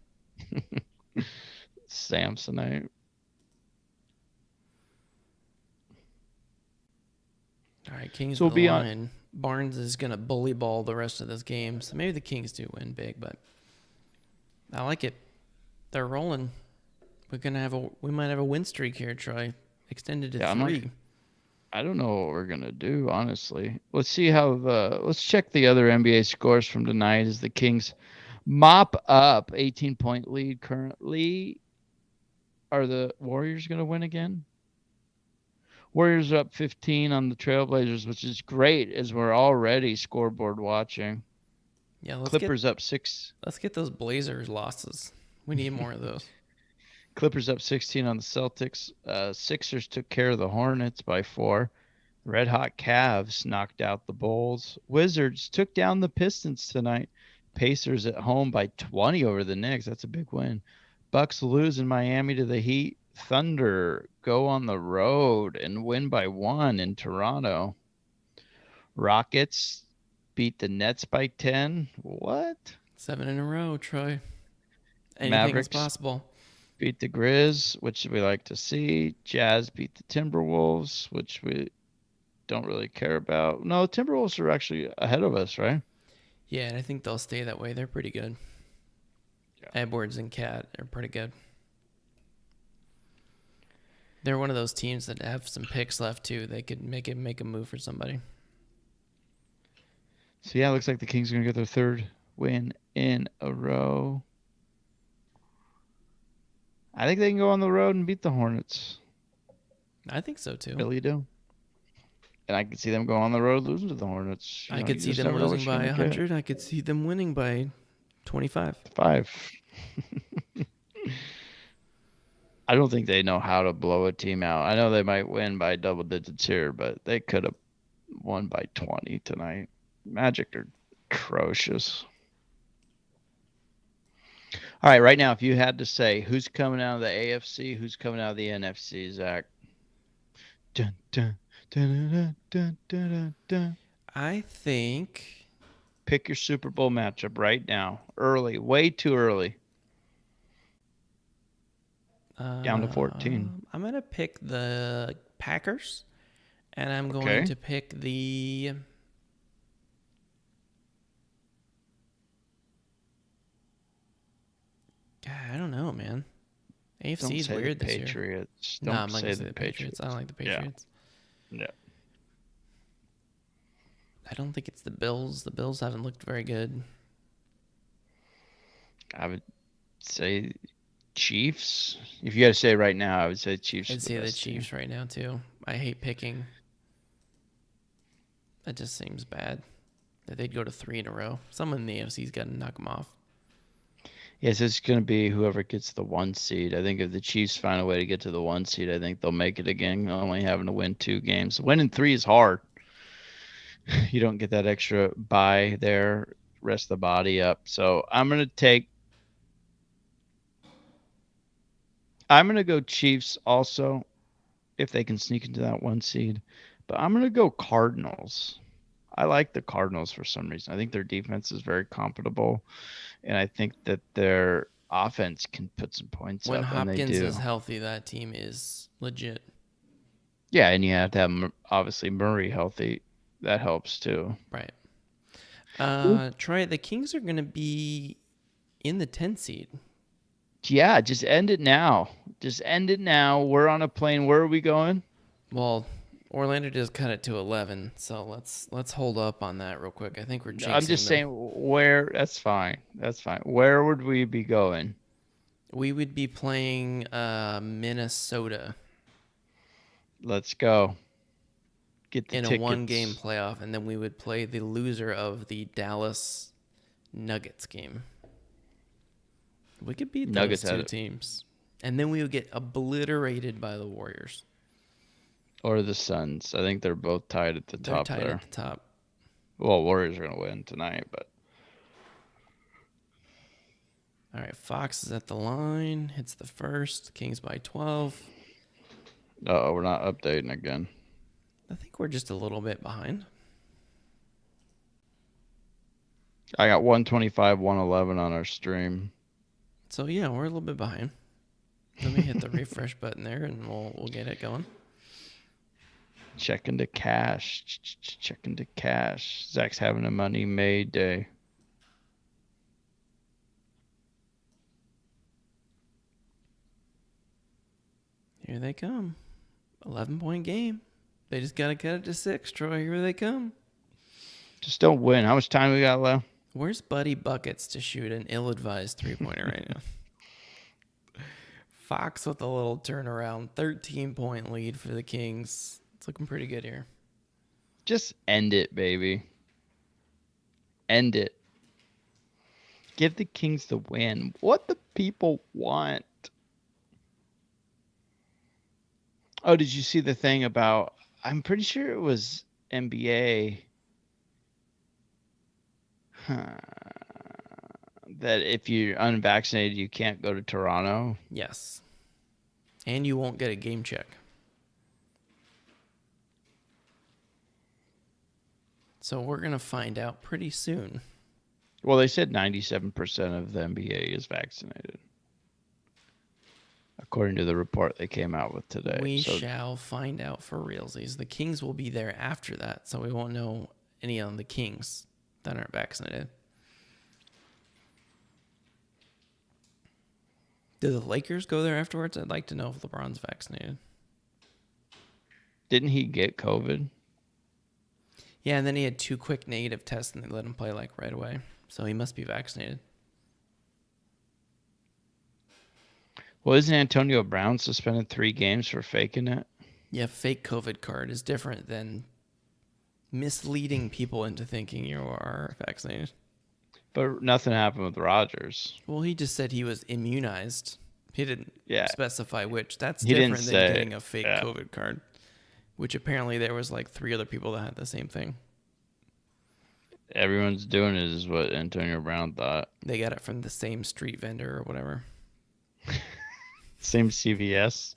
Speaker 1: Samsonite.
Speaker 2: All right, Kings
Speaker 1: So
Speaker 2: with
Speaker 1: we'll
Speaker 2: the
Speaker 1: be on.
Speaker 2: line. Barnes is going to bully ball the rest of this game. So maybe the Kings do win big, but I like it. They're rolling. We might have a win streak here, Troy. Extended to
Speaker 1: Yeah,
Speaker 2: three.
Speaker 1: I don't know what we're gonna do, honestly. Let's see how let's check the other NBA scores from tonight as the Kings mop up 18-point lead currently. Are the Warriors gonna win again? Warriors are up 15 on the Trailblazers, which is great as we're already scoreboard watching.
Speaker 2: Yeah,
Speaker 1: Clippers up 6.
Speaker 2: let's get those Blazers losses. We need more of those.
Speaker 1: Clippers up 16 on the Celtics. Sixers took care of the Hornets by 4. Red Hot Cavs knocked out the Bulls. Wizards took down the Pistons tonight. Pacers at home by 20 over the Knicks. That's a big win. Bucks lose in Miami to the Heat. Thunder go on the road and win by 1 in Toronto. Rockets beat the Nets by 10. What?
Speaker 2: 7 in a row, Troy. Anything is
Speaker 1: Mavericks
Speaker 2: possible.
Speaker 1: beat the Grizz, which we like to see. Jazz beat the Timberwolves, which we don't really care about. No, Timberwolves are actually ahead of us, right?
Speaker 2: Yeah, and I think they'll stay that way. They're pretty good.
Speaker 1: Yeah.
Speaker 2: Edwards and Cat are pretty good. They're one of those teams that have some picks left too. They could make a move for somebody.
Speaker 1: So yeah, it looks like the Kings are gonna get their third win in a row. I think they can go on the road and beat the Hornets.
Speaker 2: I think so too.
Speaker 1: Really do. And I could see them go on the road losing to the Hornets.
Speaker 2: I could see them losing by 100. I could see them winning by 25.
Speaker 1: 5. I don't think they know how to blow a team out. I know they might win by double digits here, but they could have won by 20 tonight. Magic are atrocious. All right, right now, if you had to say who's coming out of the AFC, who's coming out of the NFC, Zach? Dun, dun, dun, dun, dun, dun, dun.
Speaker 2: I think.
Speaker 1: Pick your Super Bowl matchup right now. Early, way too early. Down to 14.
Speaker 2: I'm going to pick the Packers, and I'm going to pick the. God, I don't know, man. AFC is weird this year.
Speaker 1: Patriots.
Speaker 2: I'm not going to say the Patriots. I don't like the Patriots.
Speaker 1: Yeah.
Speaker 2: I don't think it's the Bills. The Bills haven't looked very good.
Speaker 1: I would say Chiefs. If you got to say right now, I would say Chiefs.
Speaker 2: I'd say the Chiefs right now, too. I hate picking. That just seems bad. That they'd go to 3 in a row. Someone in the AFC's got to knock them off.
Speaker 1: Yes, it's going to be whoever gets the 1 seed. I think if the Chiefs find a way to get to the 1 seed, I think they'll make it again, only having to win 2 games. Winning 3 is hard. You don't get that extra bye there, rest the body up. So I'm going to go Chiefs also, if they can sneak into that 1 seed. But I'm going to go Cardinals. I like the Cardinals for some reason. I think their defense is very compatible, and I think that their offense can put some points
Speaker 2: when
Speaker 1: up.
Speaker 2: Hopkins
Speaker 1: and they do.
Speaker 2: Is healthy, that team is legit.
Speaker 1: Yeah, and you have to have, obviously, Murray healthy. That helps too.
Speaker 2: Right. Troy, the Kings are going to be in the 10 seed.
Speaker 1: Yeah, just end it now. Just end it now. We're on a plane. Where are we going?
Speaker 2: Well, Orlando just cut it to 11, so let's hold up on that real quick. I think we're
Speaker 1: I'm
Speaker 2: jinxing
Speaker 1: just
Speaker 2: them.
Speaker 1: saying where. That's fine. That's fine. Where would we be going?
Speaker 2: We would be playing Minnesota
Speaker 1: Let's go. Get the
Speaker 2: in a one-game
Speaker 1: tickets.
Speaker 2: playoff, and then we would play the loser of the Dallas Nuggets game. We could beat those
Speaker 1: Nuggets had
Speaker 2: two
Speaker 1: it.
Speaker 2: teams, and then we would get obliterated by the Warriors.
Speaker 1: Or the Suns. I think they're both tied at the
Speaker 2: They're
Speaker 1: top
Speaker 2: tied
Speaker 1: there.
Speaker 2: at the top.
Speaker 1: Well, Warriors are going to win tonight, but
Speaker 2: All right, Fox is at the line. Hits the first. Kings by 12.
Speaker 1: we're not updating again.
Speaker 2: I think we're just a little bit behind.
Speaker 1: I got 125, 111 on our stream.
Speaker 2: So yeah, we're a little bit behind. Let me hit the refresh button there, and we'll get it going.
Speaker 1: Check into cash. Check into cash. Zach's having a money made day.
Speaker 2: Here they come. 11-point game. They just got to cut it to 6, Troy. Here they come.
Speaker 1: Just don't win. How much time we got left?
Speaker 2: Where's Buddy Buckets to shoot an ill-advised three-pointer right now? Fox with a little turnaround. 13-point lead for the Kings. It's looking pretty good here.
Speaker 1: Just end it, baby. End it. Give the Kings the win. What the people want. Oh, did you see the thing about, I'm pretty sure it was NBA, that if you're unvaccinated, you can't go to Toronto?
Speaker 2: Yes. And you won't get a game check. So we're going to find out pretty soon.
Speaker 1: Well, they said 97% of the NBA is vaccinated, according to the report they came out with today.
Speaker 2: We shall find out for realsies. The Kings will be there after that, so we won't know any on the Kings that aren't vaccinated. Do the Lakers go there afterwards? I'd like to know if LeBron's vaccinated.
Speaker 1: Didn't he get COVID?
Speaker 2: Yeah, and then he had 2 quick negative tests, and they let him play like right away. So he must be vaccinated.
Speaker 1: Well, isn't Antonio Brown suspended 3 games for faking it?
Speaker 2: Yeah, fake COVID card is different than misleading people into thinking you are vaccinated.
Speaker 1: But nothing happened with Rodgers.
Speaker 2: Well, he just said he was immunized. He didn't specify which. That's
Speaker 1: He
Speaker 2: different
Speaker 1: didn't
Speaker 2: than
Speaker 1: say,
Speaker 2: getting a fake COVID card, which apparently there was like 3 other people that had the same thing.
Speaker 1: Everyone's doing it is what Antonio Brown thought.
Speaker 2: They got it from the same street vendor or whatever.
Speaker 1: Same CVS.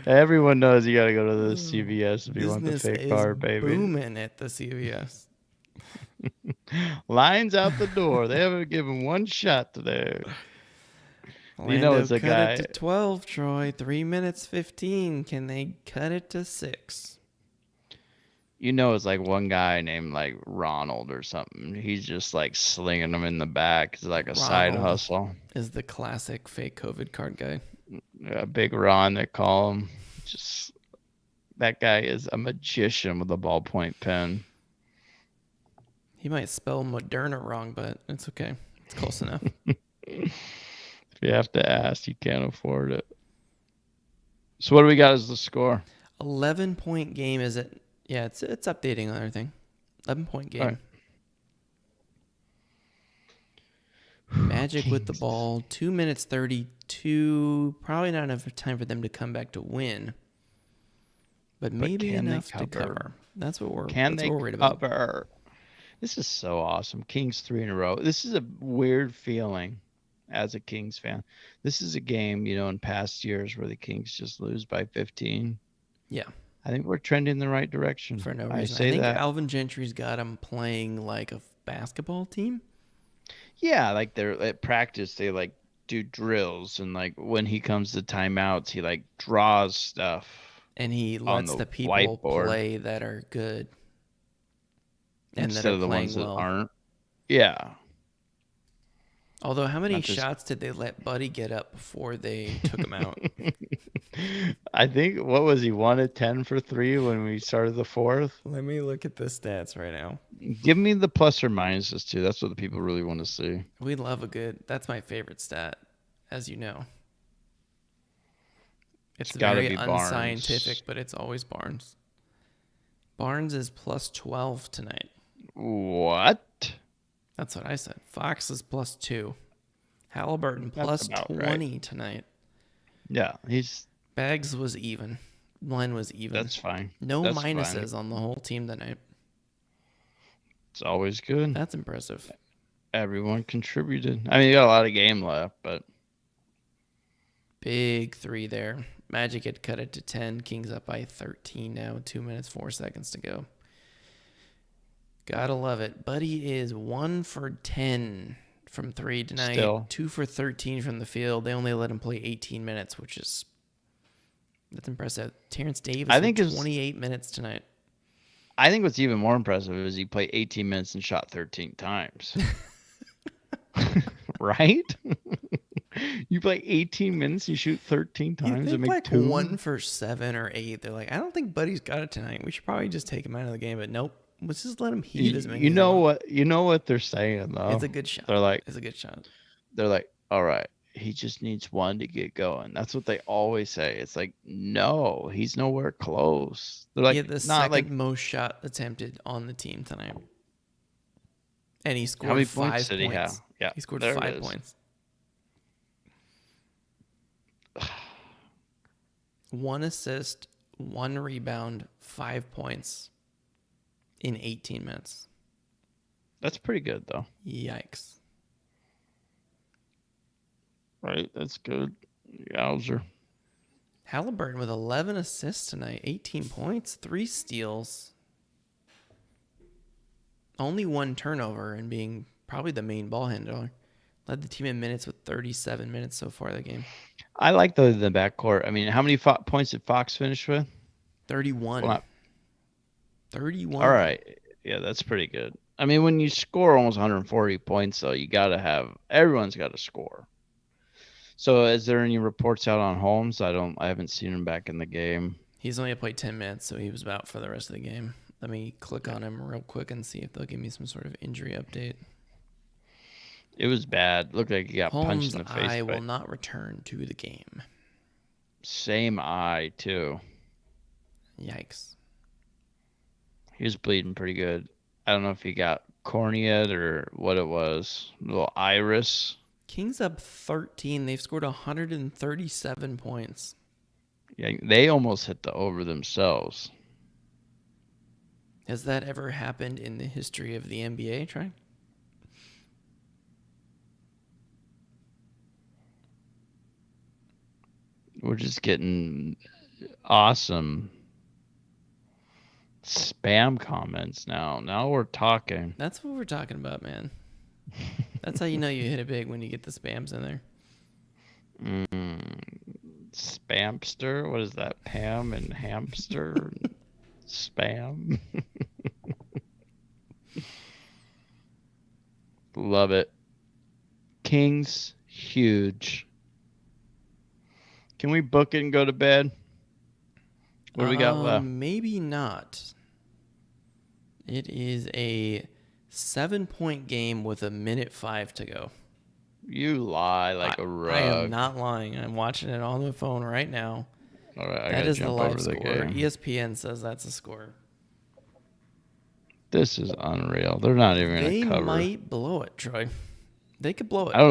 Speaker 1: Everyone knows you got to go to the CVS if you want the fake card, baby.
Speaker 2: Booming at the CVS.
Speaker 1: Lines out the door. They haven't given one shot today.
Speaker 2: Orlando,
Speaker 1: you know, it's a
Speaker 2: cut
Speaker 1: guy.
Speaker 2: It to 12, Troy. 3 minutes 15. Can they cut it to 6?
Speaker 1: You know, it's like one guy named like Ronald or something. He's just like slinging them in the back. It's like a side hustle.
Speaker 2: Is the classic fake COVID card guy.
Speaker 1: Big Ron, they call him. Just that guy is a magician with a ballpoint pen.
Speaker 2: He might spell Moderna wrong, but it's okay. It's close enough.
Speaker 1: If you have to ask, you can't afford it. So what do we got as the score?
Speaker 2: 11-point game, is it? Yeah, it's updating on everything. 11-point game. Right. Magic Kings with the ball. 2 minutes 32. Probably not enough time for them to come back to win. But maybe enough to cover. That's what we're worried about.
Speaker 1: This is so awesome. Kings 3 in a row. This is a weird feeling as a Kings fan. This is a game, in past years where the Kings just lose by 15.
Speaker 2: Yeah.
Speaker 1: I think we're trending in the right direction.
Speaker 2: For no reason. I think Alvin Gentry's got them playing like a basketball team.
Speaker 1: Yeah, like they're at practice, they like do drills, and like when he comes to timeouts, he like draws stuff.
Speaker 2: And he lets the people play that are good. And
Speaker 1: Instead of the ones that aren't. Yeah.
Speaker 2: Although, how many
Speaker 1: Not this.
Speaker 2: shots did they let Buddy get up before they took him out?
Speaker 1: I think what was he 1 of 10 for three when we started the fourth?
Speaker 2: Let me look at the stats right now.
Speaker 1: Give me the plus or minuses too. That's what the people really want to see.
Speaker 2: We love a good. That's my favorite stat, as you know. It's
Speaker 1: It's got to
Speaker 2: very
Speaker 1: be
Speaker 2: unscientific,
Speaker 1: Barnes.
Speaker 2: but it's always Barnes. Barnes is plus 12 tonight.
Speaker 1: What?
Speaker 2: That's what I said. Fox is plus 2. Halliburton
Speaker 1: That's
Speaker 2: plus
Speaker 1: about
Speaker 2: 20
Speaker 1: right.
Speaker 2: tonight.
Speaker 1: Yeah, he's.
Speaker 2: Bags was even. Line was even.
Speaker 1: That's fine.
Speaker 2: No
Speaker 1: That's fine.
Speaker 2: minuses on the whole team tonight.
Speaker 1: It's always good.
Speaker 2: That's impressive.
Speaker 1: Everyone contributed. I mean, you got a lot of game left, but
Speaker 2: Big 3 there. Magic had cut it to 10. Kings up by 13 now. 2 minutes, 4 seconds to go. Gotta love it. Buddy is 1 for 10 from 3 tonight.
Speaker 1: still,
Speaker 2: 2 for 13 from the field. They only let him play 18 minutes, which is that's impressive. Terrence Davis
Speaker 1: I think
Speaker 2: with
Speaker 1: is.
Speaker 2: 28 minutes tonight.
Speaker 1: I think what's even more impressive is he played 18 minutes and shot 13 times. Right? You play 18 minutes, you shoot 13
Speaker 2: You
Speaker 1: times and
Speaker 2: think
Speaker 1: make
Speaker 2: like
Speaker 1: two.
Speaker 2: 1 for 7 or 8. They're like, I don't think Buddy's got it tonight. We should probably just take him out of the game. But nope. Let's just let him heat as many
Speaker 1: You
Speaker 2: as they
Speaker 1: know
Speaker 2: want.
Speaker 1: what? You know what they're saying though.
Speaker 2: It's a good shot.
Speaker 1: They're like,
Speaker 2: It's a good shot.
Speaker 1: all right, he just needs one to get going. That's what they always say. It's like, no, he's nowhere close. They're
Speaker 2: He
Speaker 1: like,
Speaker 2: had the
Speaker 1: not
Speaker 2: second
Speaker 1: like,
Speaker 2: most shot attempted on the team tonight. And he
Speaker 1: how
Speaker 2: scored
Speaker 1: many
Speaker 2: 5
Speaker 1: points did he have?
Speaker 2: points.
Speaker 1: Yeah,
Speaker 2: He scored
Speaker 1: there it
Speaker 2: 5
Speaker 1: is.
Speaker 2: points. 1 assist, 1 rebound, 5 points in 18 minutes.
Speaker 1: That's pretty good though,
Speaker 2: Yikes.
Speaker 1: right? That's good. Yowzer.
Speaker 2: Halliburton with 11 assists tonight, 18 points, 3 steals. Only 1 turnover and being probably the main ball handler. Led the team in minutes with 37 minutes so far of the game.
Speaker 1: I like the backcourt. I mean, how many points did Fox finish with?
Speaker 2: 31.
Speaker 1: Well,
Speaker 2: 31.
Speaker 1: all right. Yeah, that's pretty good. I mean, when you score almost 140 points, though, you got to have everyone's got to score. So, is there any reports out on Holmes? I haven't seen him back in the game.
Speaker 2: He's only played 10 minutes, so he was out for the rest of the game. Let me click on him real quick and see if they'll give me some sort of injury update.
Speaker 1: It was bad. Looked like he got punched in the face.
Speaker 2: Holmes' eye will not return to the game.
Speaker 1: Same eye, too.
Speaker 2: Yikes.
Speaker 1: He was bleeding pretty good. I don't know if he got corneaed or what it was. A little iris.
Speaker 2: Kings up 13. They've scored 137 points.
Speaker 1: Yeah, they almost hit the over themselves.
Speaker 2: Has that ever happened in the history of the NBA, Trey?
Speaker 1: We're just getting awesome spam comments now. Now we're talking.
Speaker 2: That's what we're talking about, man. That's how you know you hit it big when you get the spams in there.
Speaker 1: Spamster? What is that? Pam and hamster? Spam? Love it. Kings, huge. Can we book it and go to bed? What do we got left?
Speaker 2: Maybe not. It is a 7-point game with 1:05 to go.
Speaker 1: You lie like a rug.
Speaker 2: I am not lying. I'm watching it on the phone right now.
Speaker 1: All right,
Speaker 2: That is the live score.
Speaker 1: game.
Speaker 2: ESPN says that's a score.
Speaker 1: This is unreal. They're not even going to cover.
Speaker 2: They might blow it, Troy. They could blow it.
Speaker 1: I don't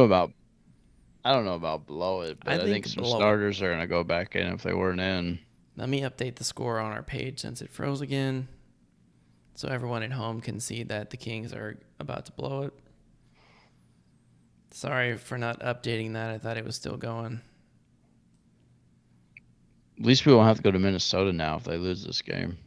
Speaker 1: know about blow it, but I think some
Speaker 2: blow it.
Speaker 1: starters are going to go back in if they weren't in.
Speaker 2: Let me update the score on our page since it froze again, so everyone at home can see that the Kings are about to blow it. Sorry for not updating that. I thought it was still going.
Speaker 1: At least we won't have to go to Minnesota now if they lose this game.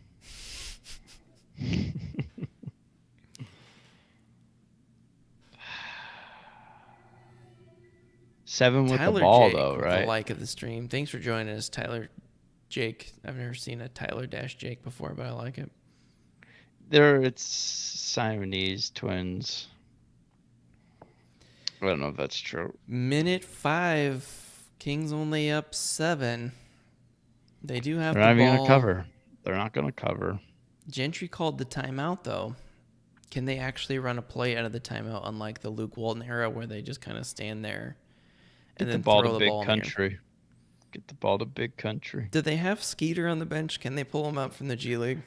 Speaker 1: 7 with
Speaker 2: Tyler
Speaker 1: the ball,
Speaker 2: Jake
Speaker 1: though,
Speaker 2: with
Speaker 1: right?
Speaker 2: the like of the stream. Thanks for joining us, Tyler Jake. I've never seen a Tyler-Jake before, but I like it.
Speaker 1: It's Siamese twins. I don't know if that's true.
Speaker 2: Minute 5. Kings only up 7. They do have
Speaker 1: They're
Speaker 2: the
Speaker 1: not even going to
Speaker 2: ball.
Speaker 1: cover. They're not going to cover.
Speaker 2: Gentry called the timeout, though. Can they actually run a play out of the timeout, unlike the Luke Walton era where they just kind of stand there and
Speaker 1: Get the
Speaker 2: then
Speaker 1: ball to
Speaker 2: throw the
Speaker 1: Big
Speaker 2: ball in the air?
Speaker 1: Country. Get the ball to Big Country.
Speaker 2: Do they have Skeeter on the bench? Can they pull him up from the G League?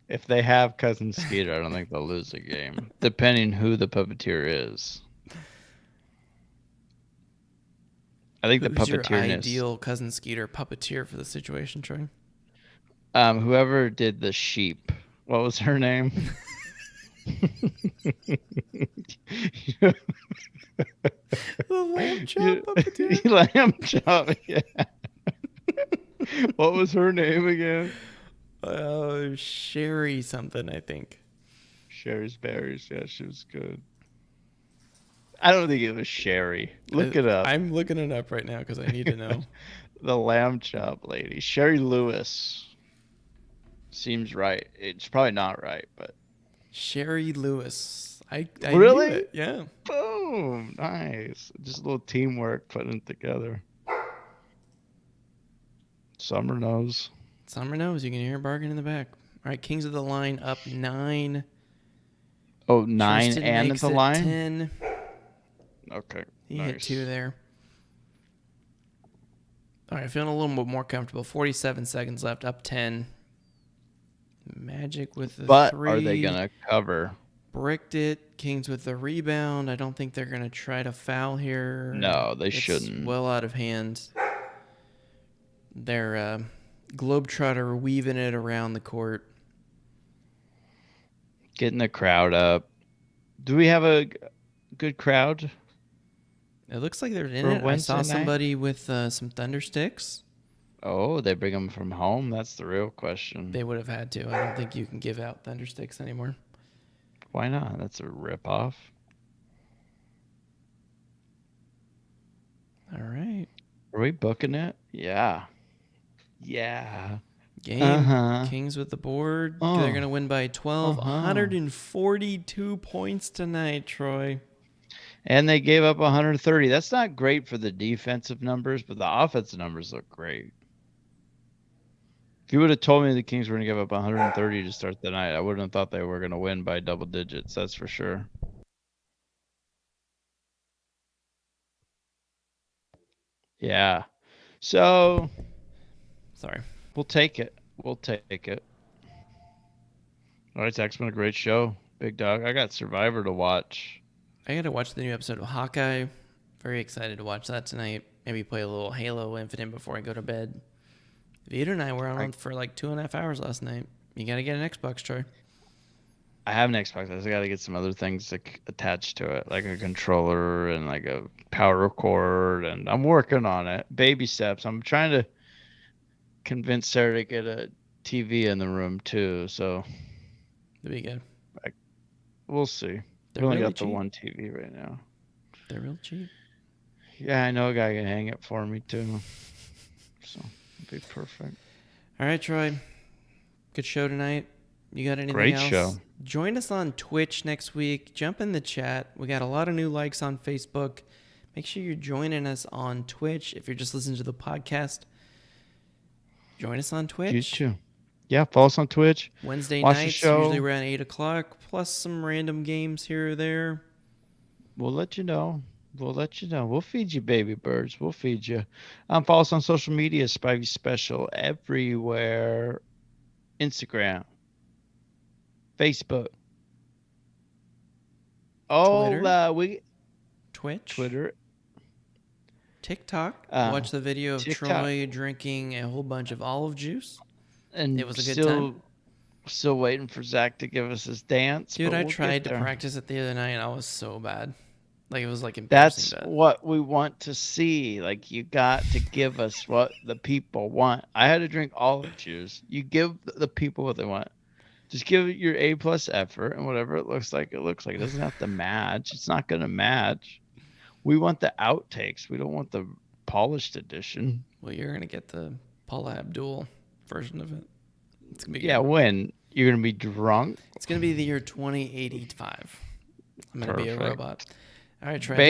Speaker 1: If they have Cousin Skeeter, I don't think they'll lose a game, depending who the puppeteer is. I think
Speaker 2: Who's
Speaker 1: the
Speaker 2: your
Speaker 1: puppeteer
Speaker 2: ideal Cousin Skeeter puppeteer for the situation, Troy?
Speaker 1: Whoever did the sheep. What was her name?
Speaker 2: The lamb chop puppeteer?
Speaker 1: Lamb chop, yeah. What was her name again?
Speaker 2: Sherry something, I think.
Speaker 1: Sherry's Berries. Yeah, she was good. I don't think it was Sherry. Look it up.
Speaker 2: I'm looking it up right now because I need to know.
Speaker 1: The lamb chop lady. Sherry Lewis. Seems right. It's probably not right, but.
Speaker 2: Sherry Lewis. I
Speaker 1: Really?
Speaker 2: knew it. Yeah.
Speaker 1: Boom. Nice. Just a little teamwork putting it together. Summer knows.
Speaker 2: Summer knows. You can hear a bargain in the back. All right, Kings of the Line up 9.
Speaker 1: Oh, 9
Speaker 2: Tristan
Speaker 1: and
Speaker 2: makes
Speaker 1: the
Speaker 2: it
Speaker 1: line?
Speaker 2: 10.
Speaker 1: Okay.
Speaker 2: He
Speaker 1: nice.
Speaker 2: hit 2 there. All right, feeling a little bit more comfortable. 47 seconds left, up 10. Magic with the 3.
Speaker 1: But are they going to cover?
Speaker 2: Bricked it. Kings with the rebound. I don't think they're going to try to foul here.
Speaker 1: No, they
Speaker 2: It's
Speaker 1: shouldn't.
Speaker 2: well out of hand. They're Globetrotter weaving it around the court.
Speaker 1: Getting the crowd up. Do we have a good crowd?
Speaker 2: It looks like they're in
Speaker 1: For
Speaker 2: it. I
Speaker 1: Wednesday
Speaker 2: saw
Speaker 1: night?
Speaker 2: somebody with some thunder sticks.
Speaker 1: Oh, they bring them from home? That's the real question.
Speaker 2: They would have had to. I don't think you can give out thunder sticks anymore.
Speaker 1: Why not? That's a ripoff.
Speaker 2: All right.
Speaker 1: Are we booking it? Yeah. Yeah.
Speaker 2: Game.
Speaker 1: Uh-huh.
Speaker 2: Kings with the board.
Speaker 1: Oh.
Speaker 2: They're going to win by 12.
Speaker 1: Uh-huh.
Speaker 2: 142 points tonight, Troy.
Speaker 1: And they gave up 130. That's not great for the defensive numbers, but the offensive numbers look great. If you would have told me the Kings were going to give up 130 to start the night, I wouldn't have thought they were going to win by double digits. That's for sure. Yeah. So,
Speaker 2: Sorry.
Speaker 1: we'll take it. We'll take it. All right, Zach's been a great show. Big dog. I got Survivor to watch.
Speaker 2: I got to watch the new episode of Hawkeye. Very excited to watch that tonight. Maybe play a little Halo Infinite before I go to bed. Vito and I were on for like 2.5 hours last night. You got to get an Xbox, Troy.
Speaker 1: I have an Xbox. I just got to get some other things attached to it, like a controller and like a power cord, and I'm working on it. Baby steps. I'm trying to convince Sarah to get a TV in the room too, so
Speaker 2: That'd be good.
Speaker 1: we'll see.
Speaker 2: They're
Speaker 1: We only
Speaker 2: really
Speaker 1: got the
Speaker 2: cheap.
Speaker 1: one TV right now.
Speaker 2: They're real cheap.
Speaker 1: Yeah, I know a guy can hang it for me too, so it'll be perfect.
Speaker 2: All right, Troy. Good show tonight. You got anything
Speaker 1: Great
Speaker 2: else?
Speaker 1: show.
Speaker 2: Join us on Twitch next week. Jump in the chat. We got a lot of new likes on Facebook. Make sure you're joining us on Twitch. If you're just listening to the podcast, join us on Twitch.
Speaker 1: You too. Yeah, follow us on Twitch.
Speaker 2: Wednesday
Speaker 1: Watch the
Speaker 2: nights,
Speaker 1: show.
Speaker 2: usually around 8 o'clock, plus some random games here or there.
Speaker 1: We'll let you know. We'll feed you, baby birds. We'll feed you. Follow us on social media, Spivey Special, everywhere. Instagram, Facebook.
Speaker 2: Twitter. Twitch.
Speaker 1: Twitter.
Speaker 2: TikTok.
Speaker 1: Uh,
Speaker 2: Watch the video of
Speaker 1: TikTok.
Speaker 2: Troy drinking a whole bunch of olive juice.
Speaker 1: And
Speaker 2: It was a good time.
Speaker 1: Still waiting for Zach to give us his dance.
Speaker 2: Dude,
Speaker 1: but
Speaker 2: I
Speaker 1: we'll
Speaker 2: tried
Speaker 1: get
Speaker 2: to
Speaker 1: there.
Speaker 2: practice it the other night, and I was so bad. Like, it was like
Speaker 1: That's
Speaker 2: embarrassing bad.
Speaker 1: what we want to see. Like, you got to give us what the people want. I had to drink olive juice. You give the people what they want. Just give it your A+ effort, and whatever it looks like, it looks like. It doesn't have to match. It's not going to match. We want the outtakes. We don't want the polished edition.
Speaker 2: Well, you're going to get the Paula Abdul version of it. It's going to be
Speaker 1: Yeah,
Speaker 2: good.
Speaker 1: when? You're going to be drunk?
Speaker 2: It's going to be the year 2085. I'm going to be a
Speaker 1: Perfect.
Speaker 2: robot. All right, Trey.